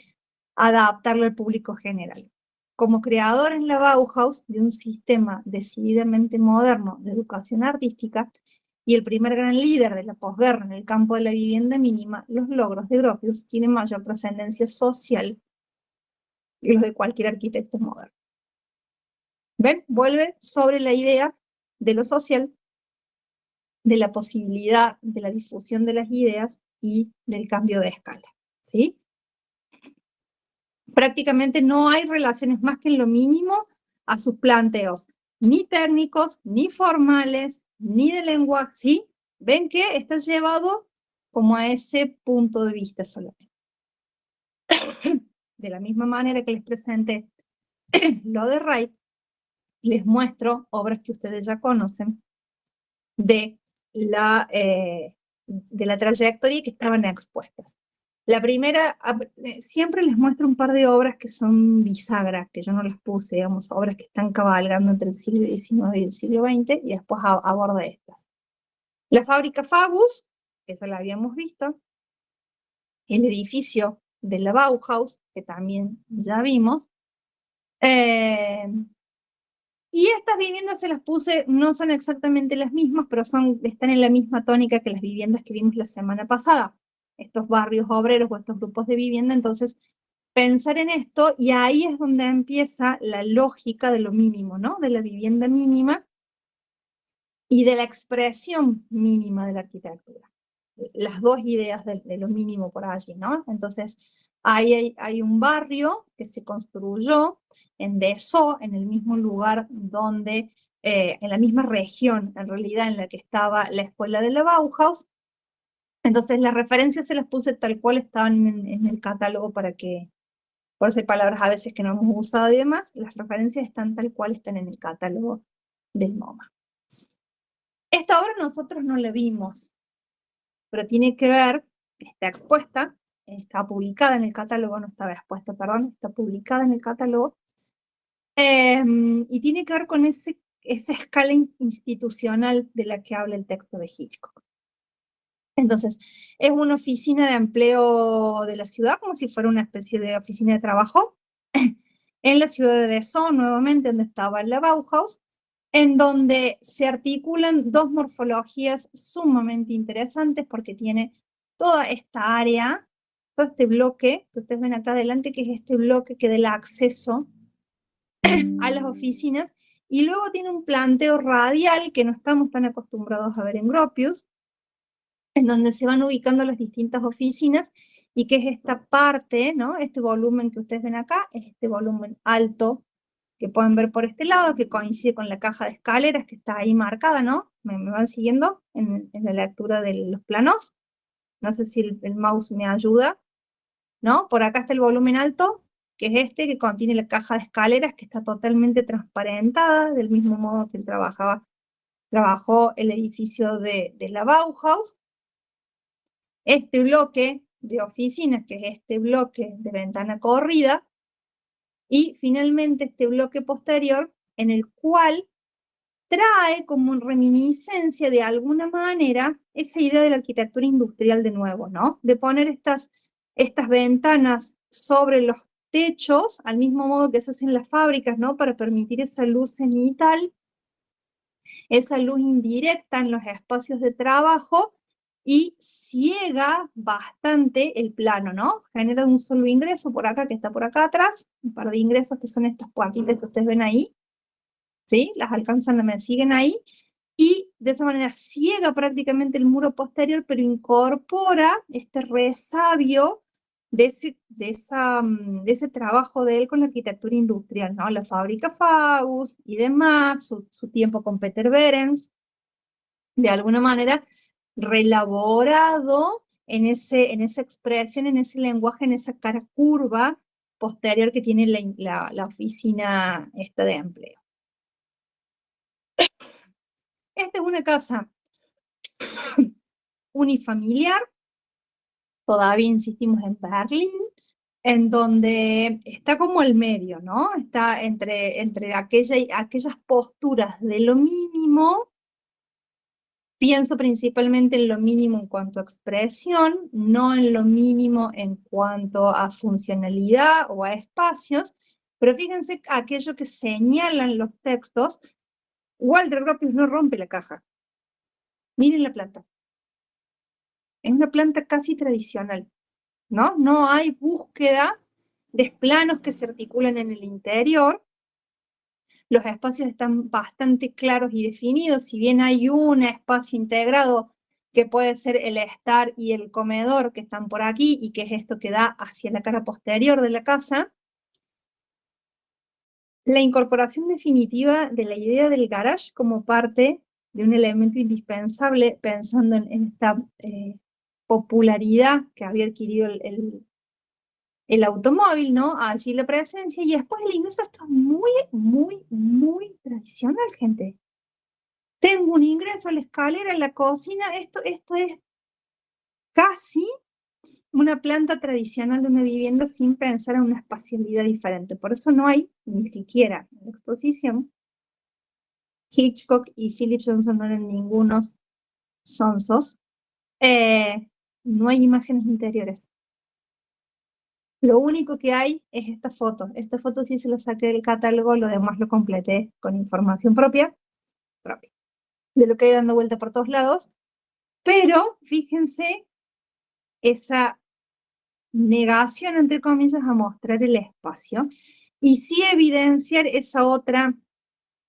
adaptarlo al público general. Como creador en la Bauhaus de un sistema decididamente moderno de educación artística, y el primer gran líder de la posguerra en el campo de la vivienda mínima, los logros de Gropius tienen mayor trascendencia social que los de cualquier arquitecto moderno. ¿Ven? Vuelve sobre la idea de lo social, de la posibilidad de la difusión de las ideas y del cambio de escala. ¿Sí? Prácticamente no hay relaciones más que en lo mínimo a sus planteos, ni técnicos, ni formales, ni de lenguaje, ¿sí? Ven que está llevado como a ese punto de vista solamente. De la misma manera que les presenté lo de Wright, les muestro obras que ustedes ya conocen de la trayectoria que estaban expuestas. La primera, siempre les muestro un par de obras que son bisagras, que yo no las puse, digamos, obras que están cabalgando entre el siglo XIX y el siglo XX, y después abordo estas. La fábrica Fagus, esa la habíamos visto, el edificio de la Bauhaus, que también ya vimos, y estas viviendas se las puse, no son exactamente las mismas, pero están en la misma tónica que las viviendas que vimos la semana pasada. Estos barrios obreros o estos grupos de vivienda, entonces pensar en esto, y ahí es donde empieza la lógica de lo mínimo, ¿no? De la vivienda mínima y de la expresión mínima de la arquitectura. Las dos ideas de lo mínimo por allí, ¿no? Entonces, ahí hay un barrio que se construyó en Dessau, en el mismo lugar donde, en la misma región, en realidad, en la que estaba la escuela de la Bauhaus. Entonces, las referencias se las puse tal cual estaban en el catálogo para que, por eso hay palabras a veces que no hemos usado y demás, las referencias están tal cual están en el catálogo del MoMA. Esta obra nosotros no la vimos, pero tiene que ver, está expuesta, está publicada en el catálogo, no estaba expuesta, perdón, está publicada en el catálogo, y tiene que ver con esa escala institucional de la que habla el texto de Hitchcock. Entonces, es una oficina de empleo de la ciudad, como si fuera una especie de oficina de trabajo, en la ciudad de Dessau, nuevamente, donde estaba la Bauhaus, en donde se articulan dos morfologías sumamente interesantes, porque tiene toda esta área todo este bloque que ustedes ven acá adelante, que es este bloque que da el acceso a las oficinas, y luego tiene un planteo radial que no estamos tan acostumbrados a ver en Gropius, en donde se van ubicando las distintas oficinas, y que es esta parte, ¿no? Este volumen que ustedes ven acá, es este volumen alto que pueden ver por este lado, que coincide con la caja de escaleras que está ahí marcada, ¿no? ¿Me van siguiendo en la lectura de los planos? No sé si el mouse me ayuda, ¿no? Por acá está el volumen alto, que es este, que contiene la caja de escaleras, que está totalmente transparentada, del mismo modo que él trabajó el edificio de la Bauhaus. Este bloque de oficinas, que es este bloque de ventana corrida, y finalmente este bloque posterior, en el cual trae como reminiscencia de alguna manera esa idea de la arquitectura industrial de nuevo, ¿no? De poner estas ventanas sobre los techos, al mismo modo que se hace en las fábricas, ¿no? Para permitir esa luz cenital, esa luz indirecta en los espacios de trabajo, y ciega bastante el plano, ¿no? Genera un solo ingreso por acá, que está por acá atrás, un par de ingresos que son estas puertitas que ustedes ven ahí, ¿sí? Las alcanzan, me siguen ahí, y de esa manera ciega prácticamente el muro posterior, pero incorpora este resabio de ese trabajo de él con la arquitectura industrial, ¿no? La fábrica Faust y demás, su tiempo con Peter Behrens, de alguna manera reelaborado en esa expresión, en ese lenguaje, en esa cara curva posterior que tiene la oficina esta de empleo. Esta es una casa unifamiliar, todavía insistimos en Berlín, en donde está como el medio, ¿no? Está entre aquellas posturas de lo mínimo. Pienso principalmente en lo mínimo en cuanto a expresión, no en lo mínimo en cuanto a funcionalidad o a espacios, pero fíjense aquello que señalan los textos. Walter Gropius no rompe la caja. Miren la planta. Es una planta casi tradicional, ¿no? No hay búsqueda de planos que se articulan en el interior. Los espacios están bastante claros y definidos. Si bien hay un espacio integrado que puede ser el estar y el comedor que están por aquí, y que es esto que da hacia la cara posterior de la casa, la incorporación definitiva de la idea del garage como parte de un elemento indispensable, pensando en esta popularidad que había adquirido el automóvil, ¿no? Allí la presencia, y después el ingreso. Esto es muy, muy, muy tradicional, gente. Tengo un ingreso a la escalera, en la cocina. Esto es casi una planta tradicional de una vivienda, sin pensar en una espacialidad diferente. Por eso no hay, ni siquiera en la exposición, Hitchcock y Philip Johnson no eran ningunos sonsos, no hay imágenes interiores. Lo único que hay es esta foto. Esta foto sí se la saqué del catálogo, lo demás lo completé con información propia, de lo que hay dando vuelta por todos lados. Pero fíjense esa negación, entre comillas, a mostrar el espacio, y sí evidenciar esa otra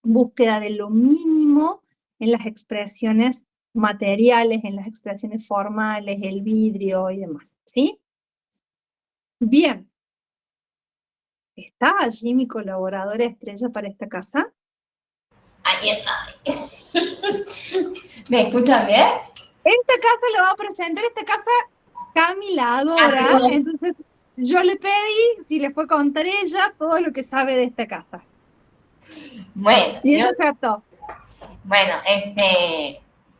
búsqueda de lo mínimo en las expresiones materiales, en las expresiones formales, el vidrio y demás, ¿sí? Bien. ¿Está allí mi colaboradora estrella para esta casa? Ahí está. ¿Me escuchan bien? Esta casa la va a presentar, esta casa Cami la adora, entonces yo le pedí si le fue a contar ella todo lo que sabe de esta casa. Bueno. Y ella aceptó. Bueno,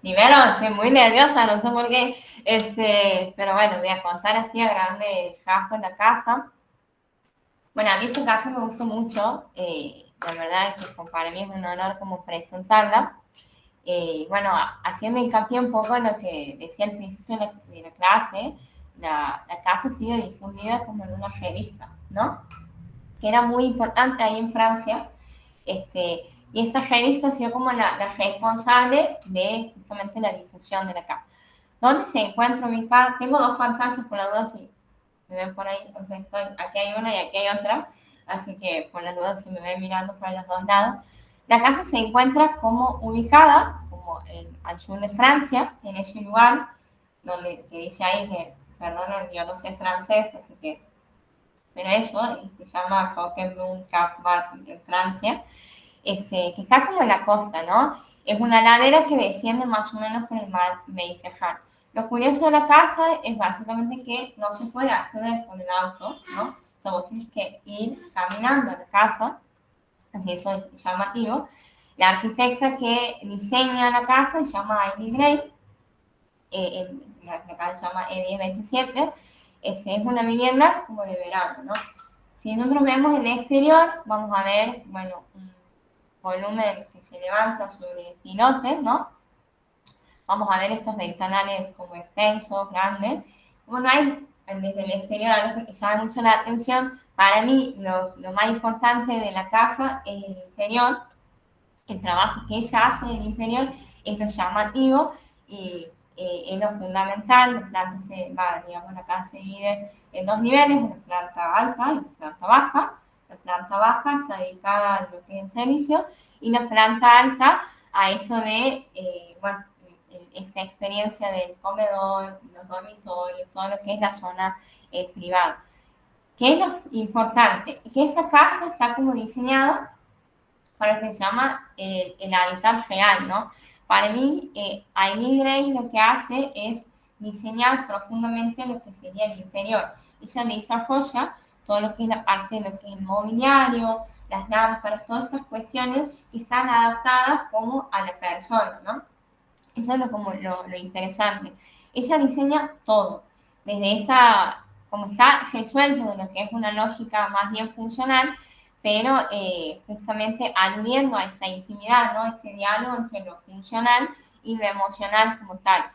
primero estoy muy nerviosa, no sé por qué, pero bueno, voy a contar así a grandes rasgos la casa. Bueno, a mí esta casa me gustó mucho, la verdad es que para mí es un honor como presentarla. Bueno, haciendo hincapié un poco en lo que decía al principio de la clase, la casa ha sido difundida como en una revista, ¿no? Que era muy importante ahí en Francia, y esta revista ha sido como la responsable de justamente la difusión de la casa. ¿Dónde se encuentra mi casa? Tengo dos pantallas, por la duda, si me ven por ahí, o sea, aquí hay una y aquí hay otra, así que por las dudas se me ven mirando por los dos lados. La casa se encuentra como ubicada, como al sur de Francia, en ese lugar, donde que dice ahí que, perdonen, yo no sé francés, así que, pero eso, se llama Roquebrune Cap Martin en Francia, que está como en la costa, ¿no? Es una ladera que desciende más o menos por el mar Mediterráneo. Lo curioso de la casa es básicamente que no se puede acceder con el auto, ¿no? O sea, vos tienes que ir caminando a la casa, así eso es llamativo. La arquitecta que diseña la casa se llama Aileen Gray, la casa se llama E1027, es una vivienda como de verano, ¿no? Si nosotros vemos el exterior, vamos a ver, bueno, un volumen que se levanta sobre pilotes, ¿no? Vamos a ver estos ventanales como extensos, grandes. Bueno, hay desde el exterior algo que llama mucho la atención. Para mí, lo más importante de la casa es el interior. El trabajo que ella hace en el interior es lo llamativo y es lo fundamental. La casa se divide en dos niveles, una planta alta y una planta baja. La planta baja está dedicada a lo que es el servicio y la planta alta a esto de, esta experiencia del comedor, los dormitorios, todo lo que es la zona privada. ¿Qué es lo importante? Que esta casa está como diseñada para lo que se llama el hábitat real, ¿no? Para mí, Aileen Gray lo que hace es diseñar profundamente lo que sería el interior. Ella desarrolla todo lo que es la parte de lo que es el mobiliario, las lámparas, todas estas cuestiones que están adaptadas como a la persona, ¿no? Eso es lo interesante. Ella diseña todo, desde como está resuelto de lo que es una lógica más bien funcional, pero justamente aludiendo a esta intimidad, ¿no? Este diálogo entre lo funcional y lo emocional como tal.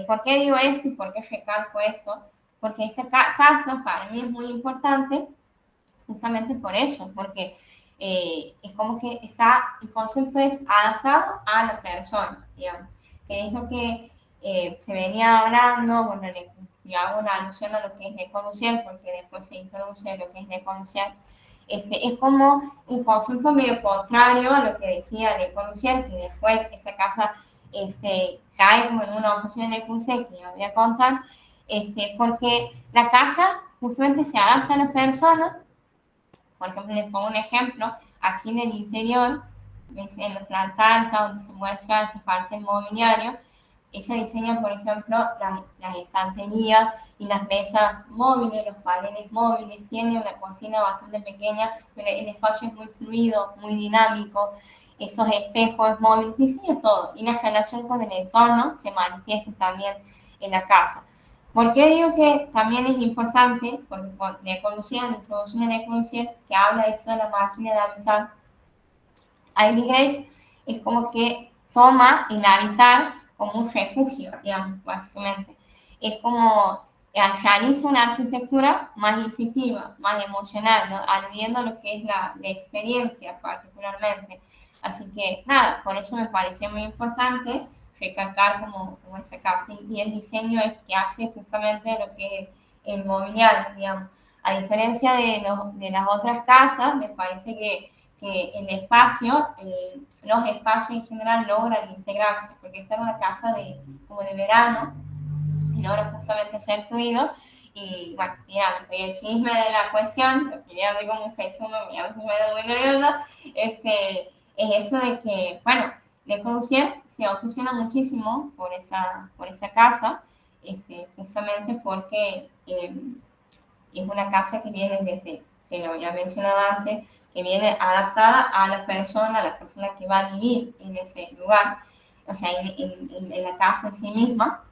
¿Por qué digo esto y por qué recalco esto? Porque este caso para mí es muy importante justamente por eso, porque es como que el concepto es adaptado a la persona, digamos, que es lo que se venía hablando, bueno, yo hago una alusión a lo que es Le Corbusier, porque después se introduce lo que es Le Corbusier. Es como un concepto medio contrario a lo que decía Le Corbusier, que después esta casa cae como en una oposición de Le Corbusier, que ya voy a contar, porque la casa justamente se adapta a la persona. Por ejemplo, les pongo un ejemplo, aquí en el interior, en la planta alta donde se muestra esta parte del mobiliario, ella diseña, por ejemplo, las estanterías y las mesas móviles, los paneles móviles, tiene una cocina bastante pequeña, pero el espacio es muy fluido, muy dinámico, estos espejos móviles, diseña todo, y la relación con el entorno se manifiesta también en la casa. ¿Por qué digo que también es importante? Porque con la introducción de Le Corbusier, que habla de esto de la máquina de habitar, Aileen Gray es como que toma el habitar como un refugio, digamos, básicamente. Es como realiza una arquitectura más intuitiva, más emocional, ¿no? Aludiendo a lo que es la experiencia particularmente. Así que, nada, por eso me pareció muy importante recalcar como esta casa y el diseño es que hace justamente lo que es el mobiliario, digamos. A diferencia de las otras casas, me parece que el espacio, los espacios en general logran integrarse, porque esta es una casa como de verano, y logra justamente ser fluido, y bueno, digamos, el chisme de la cuestión, porque ya doy como un resumen, ya me quedo muy nerviosa, es esto de que, bueno, Le Corbusier se obsesiona muchísimo por esta casa, justamente porque es una casa que viene desde, que lo había mencionado antes, que viene adaptada a la persona que va a vivir en ese lugar, o sea, en la casa en sí misma.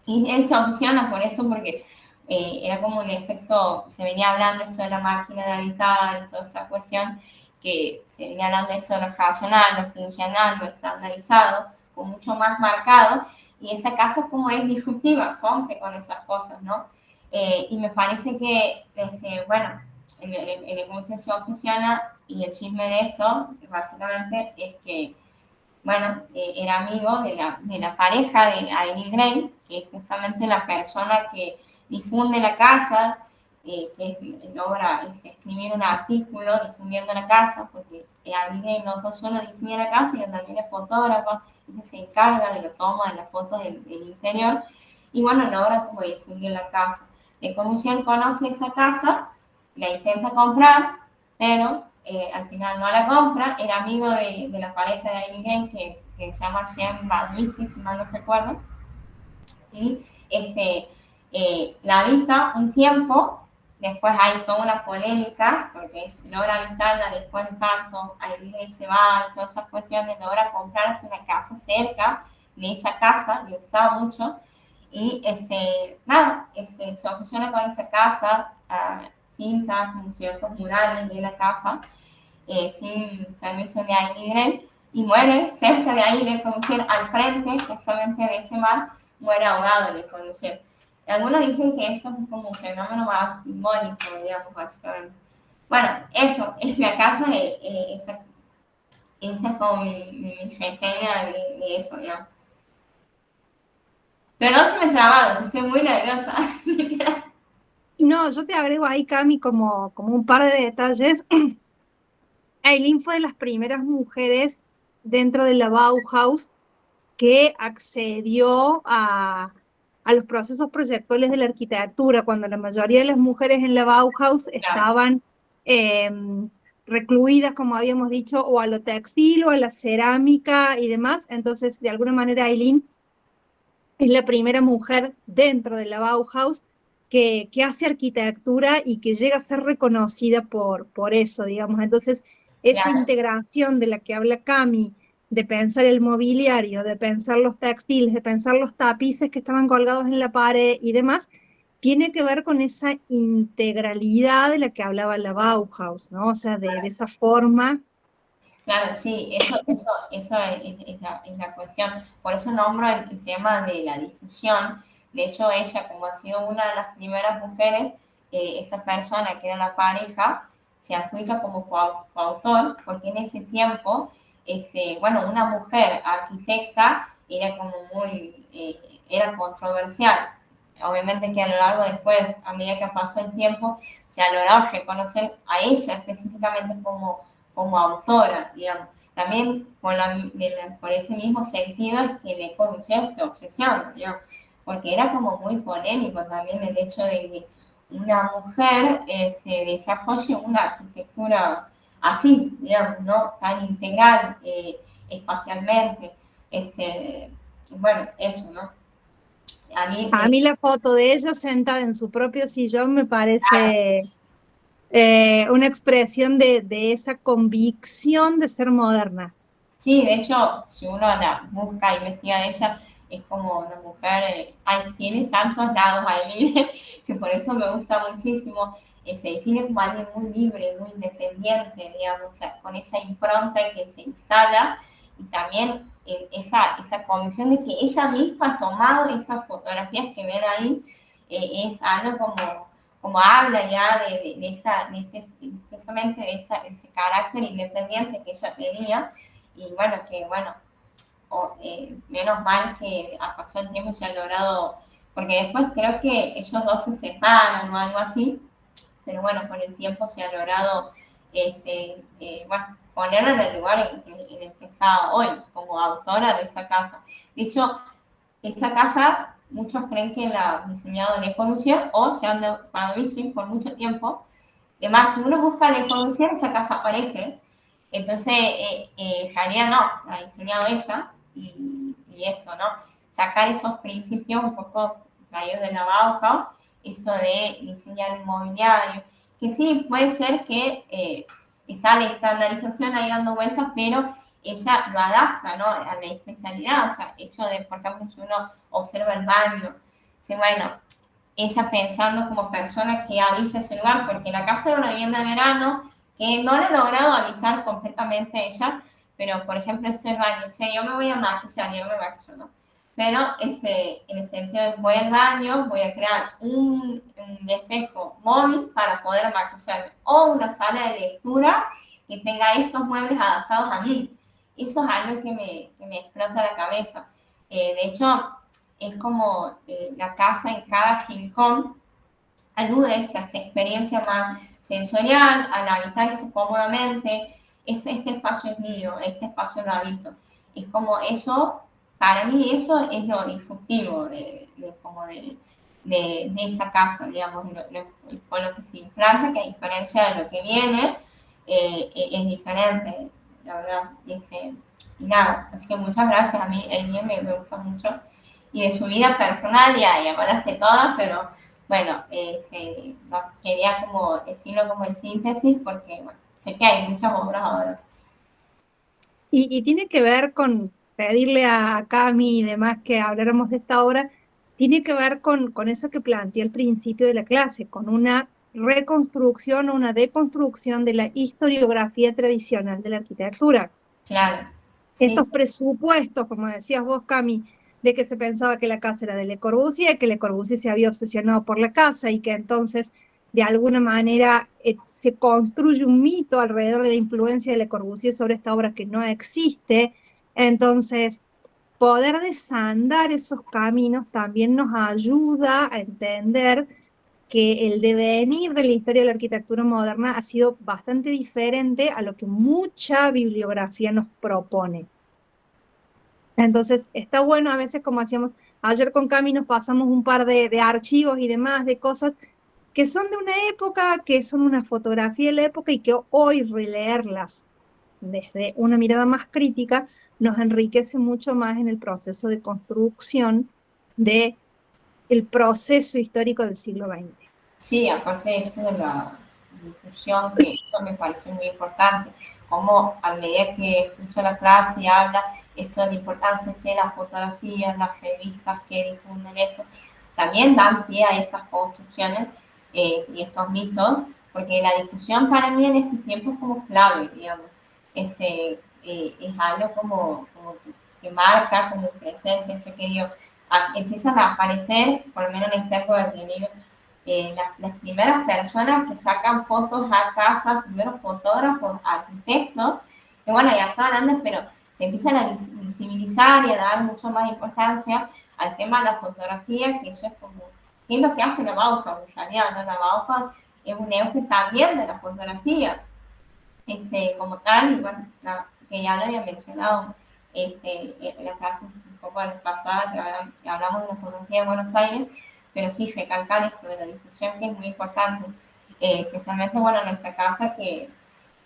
Y él se obsesiona por esto porque era como un efecto, se venía hablando esto de la máquina de habitar y toda esta cuestión, que se venía hablando de esto de lo racional, lo funcional, lo estandarizado, con mucho más marcado, y esta casa como es disruptiva, rompe con esas cosas, ¿no? Y me parece que, bueno, el negocio se obsesiona y el chisme de esto, básicamente, es que, bueno, era amigo de la pareja de Aileen Gray, que es justamente la persona que difunde la casa, logra escribir un artículo difundiendo la casa, porque Abigail no solo diseña la casa, sino también es fotógrafa, ella se encarga de la toma de las fotos del interior, y bueno, logra como difundir la casa. Le conoce esa casa, la intenta comprar, pero al final no la compra. Era amigo de la pareja de Abigail, que se llama Sean Badwichi, si mal no recuerdo, y la habita un tiempo. Después hay toda una polémica, porque logra habitarla después de tanto, Abigail se va, todas esas cuestiones, logra comprar hasta una casa cerca de esa casa, le gustaba mucho, y se obsesiona con esa casa, pinta como ciertos murales de la casa, sin permiso de Abigail, y muere cerca de ahí, Le Corbusier, al frente justamente de ese mar, muere ahogado Le Corbusier. Algunos dicen que esto es como un fenómeno más simbólico, digamos, básicamente. Bueno, eso es la casa, esa es como mi reseña de eso, digamos. Pero no se me trabado, estoy muy nerviosa. No, yo te agrego ahí, Cami, como un par de detalles. Aileen fue de las primeras mujeres dentro de la Bauhaus que accedió a los procesos proyectuales de la arquitectura, cuando la mayoría de las mujeres en la Bauhaus estaban recluidas, como habíamos dicho, o a lo textil o a la cerámica y demás. Entonces, de alguna manera, Aileen es la primera mujer dentro de la Bauhaus que hace arquitectura y que llega a ser reconocida por eso, digamos. Entonces, esa integración de la que habla Cami, de pensar el mobiliario, de pensar los textiles, de pensar los tapices que estaban colgados en la pared y demás, tiene que ver con esa integralidad de la que hablaba la Bauhaus, ¿no? O sea, de esa forma. Claro, sí, eso es la cuestión. Por eso nombro el tema de la difusión. De hecho, ella, como ha sido una de las primeras mujeres, esta persona que era la pareja, se adjudica como coautor, porque en ese tiempo, una mujer arquitecta era como era controversial. Obviamente que a lo largo después, a medida que pasó el tiempo, se ha logrado reconocer a ella específicamente como autora, digamos. También por ese mismo sentido es que Le Corbusier se obsesiona, digamos, porque era como muy polémico también el hecho de que una mujer desarrolle una arquitectura así, digamos, ¿no? Tan integral espacialmente. Bueno, eso, ¿no? A mí la foto de ella sentada en su propio sillón me parece una expresión de esa convicción de ser moderna. Sí, de hecho, si uno la busca, investiga de ella, es como una mujer, tiene tantos lados ahí, que por eso me gusta muchísimo. Se define como alguien muy libre, muy independiente, digamos, o sea, con esa impronta que se instala, y también esa convicción de que ella misma ha tomado esas fotografías que ven ahí, es algo como habla ya justamente de este carácter independiente que ella tenía, y menos mal que pasó el tiempo y se ha logrado, porque después creo que ellos dos se separan o algo así, pero bueno, con el tiempo se ha logrado ponerla en el lugar en el que está hoy, como autora de esa casa. De hecho, esa casa, muchos creen que la ha diseñado Le Corbusier o Jean de Padovici por mucho tiempo. Además, si uno busca Le Corbusier, esa casa aparece. Entonces, en realidad no, la ha diseñado ella, y esto, ¿no? Sacar esos principios un poco traídos de la Bauhaus, esto de diseñar el mobiliario, que sí, puede ser que está la estandarización ahí dando vueltas, pero ella lo adapta, ¿no? A la especialidad, o sea, hecho de, por ejemplo, si uno observa el baño, dice, bueno, ella pensando como persona que habita ese lugar, porque la casa era una vivienda de verano, que no la ha logrado habitar completamente ella, pero, por ejemplo, esto es el baño, yo me voy a maquillar, yo me maquillo, ¿no? Pero en el sentido de voy al baño, voy a crear un espejo móvil para poder maquillarme, o una sala de lectura que tenga estos muebles adaptados a mí. Eso es algo que me explota la cabeza. De hecho, es como la casa en cada rincón ayudes a esta experiencia más sensorial, al habitarse cómodamente. Este espacio es mío, este espacio lo habito. Es como eso, para mí eso es lo disruptivo de esta casa, digamos, con lo que se implanta, que a diferencia de lo que viene, es diferente, la verdad. Y nada, así que muchas gracias. A mí el mío me gusta mucho. Y de su vida personal ya hablaste todas, pero bueno, no, quería como decirlo como en síntesis, porque bueno, sé que hay muchas obras ahora. Y tiene que ver con pedirle a Cami y demás que habláramos de esta obra, tiene que ver con eso que planteé al principio de la clase, con una reconstrucción o una deconstrucción de la historiografía tradicional de la arquitectura. Claro. Estos presupuestos, como decías vos, Cami, de que se pensaba que la casa era de Le Corbusier, que Le Corbusier se había obsesionado por la casa y que entonces, de alguna manera, se construye un mito alrededor de la influencia de Le Corbusier sobre esta obra que no existe. Entonces, poder desandar esos caminos también nos ayuda a entender que el devenir de la historia de la arquitectura moderna ha sido bastante diferente a lo que mucha bibliografía nos propone. Entonces, está bueno a veces, como hacíamos ayer con Cami, nos pasamos un par de archivos y demás, de cosas que son de una época, que son una fotografía de la época y que hoy releerlas desde una mirada más crítica nos enriquece mucho más en el proceso de construcción del proceso histórico del siglo XX. Sí, aparte de esto de la difusión, que eso me parece muy importante, como a medida que escucho la clase y habla esto de la importancia de las fotografías, las revistas que difunden esto, también dan pie a estas construcciones y estos mitos, porque la difusión para mí en este tiempo es como clave, digamos. Es algo como que marca como presente, que digo, empiezan a aparecer, por lo menos en este arco del tenido, las primeras personas que sacan fotos a casa, primeros fotógrafos, arquitectos, que bueno, ya estaban antes, pero se empiezan a visibilizar y a dar mucho más importancia al tema de la fotografía, que eso es como, ¿qué es lo que hace la Bauhaus en realidad? ¿No? La Bauhaus es un eje también de la fotografía, como tal, y bueno, que ya lo había mencionado en la clase un poco pasada, que hablamos de la fotografía de Buenos Aires, pero sí recalcar esto de la difusión, que es muy importante, especialmente, bueno, en esta casa que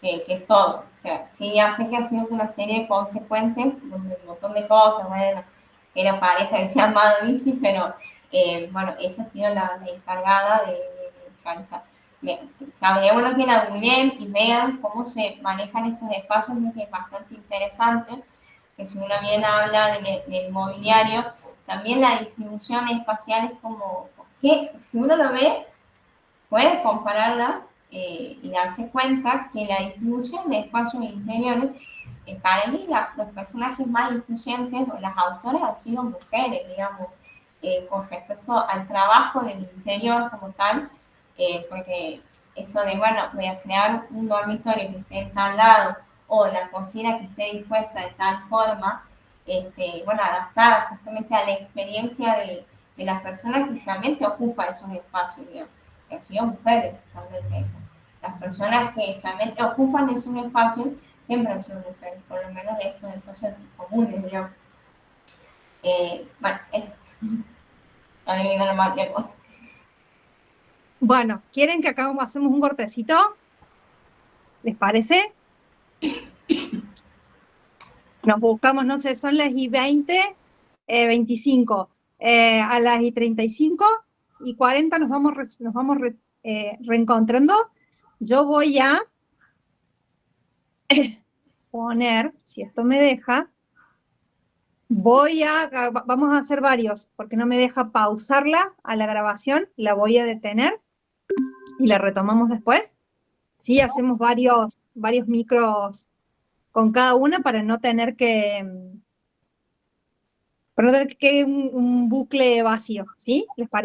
es todo. O sea, sí, ya sé que ha sido una serie consecuente, donde un montón de cosas, bueno, que la pareja que se llama bici, pero bueno, esa ha sido la encargada de realizar. Estaría bueno que la googleen y vean cómo se manejan estos espacios, que es bastante interesante, que si uno bien habla del mobiliario, también la distribución espacial es como que si uno lo ve, puede compararla y darse cuenta que la distribución de espacios interiores, para mí los personajes más influyentes o las autoras han sido mujeres, digamos, con respecto al trabajo del interior como tal, porque esto de, bueno, voy a crear un dormitorio que esté en tal lado o la cocina que esté dispuesta de tal forma, bueno, adaptada justamente a la experiencia de las personas que realmente ocupan esos espacios, digamos, que han sido mujeres realmente. Las personas que realmente ocupan esos espacios siempre han sido mujeres, por lo menos de estos espacios comunes, digamos. Bueno, eso. Adivinando más tiempo. Bueno, ¿quieren que acá hacemos un cortecito? ¿Les parece? Nos buscamos, no sé, son las y 20, 25. A las y 35 y 40 nos vamos reencontrando. Yo voy a poner, si esto me deja, vamos a hacer varios, porque no me deja pausarla a la grabación, la voy a detener y la retomamos después. Sí, hacemos varios micros con cada una para no tener que un bucle vacío, ¿sí? ¿Les parece?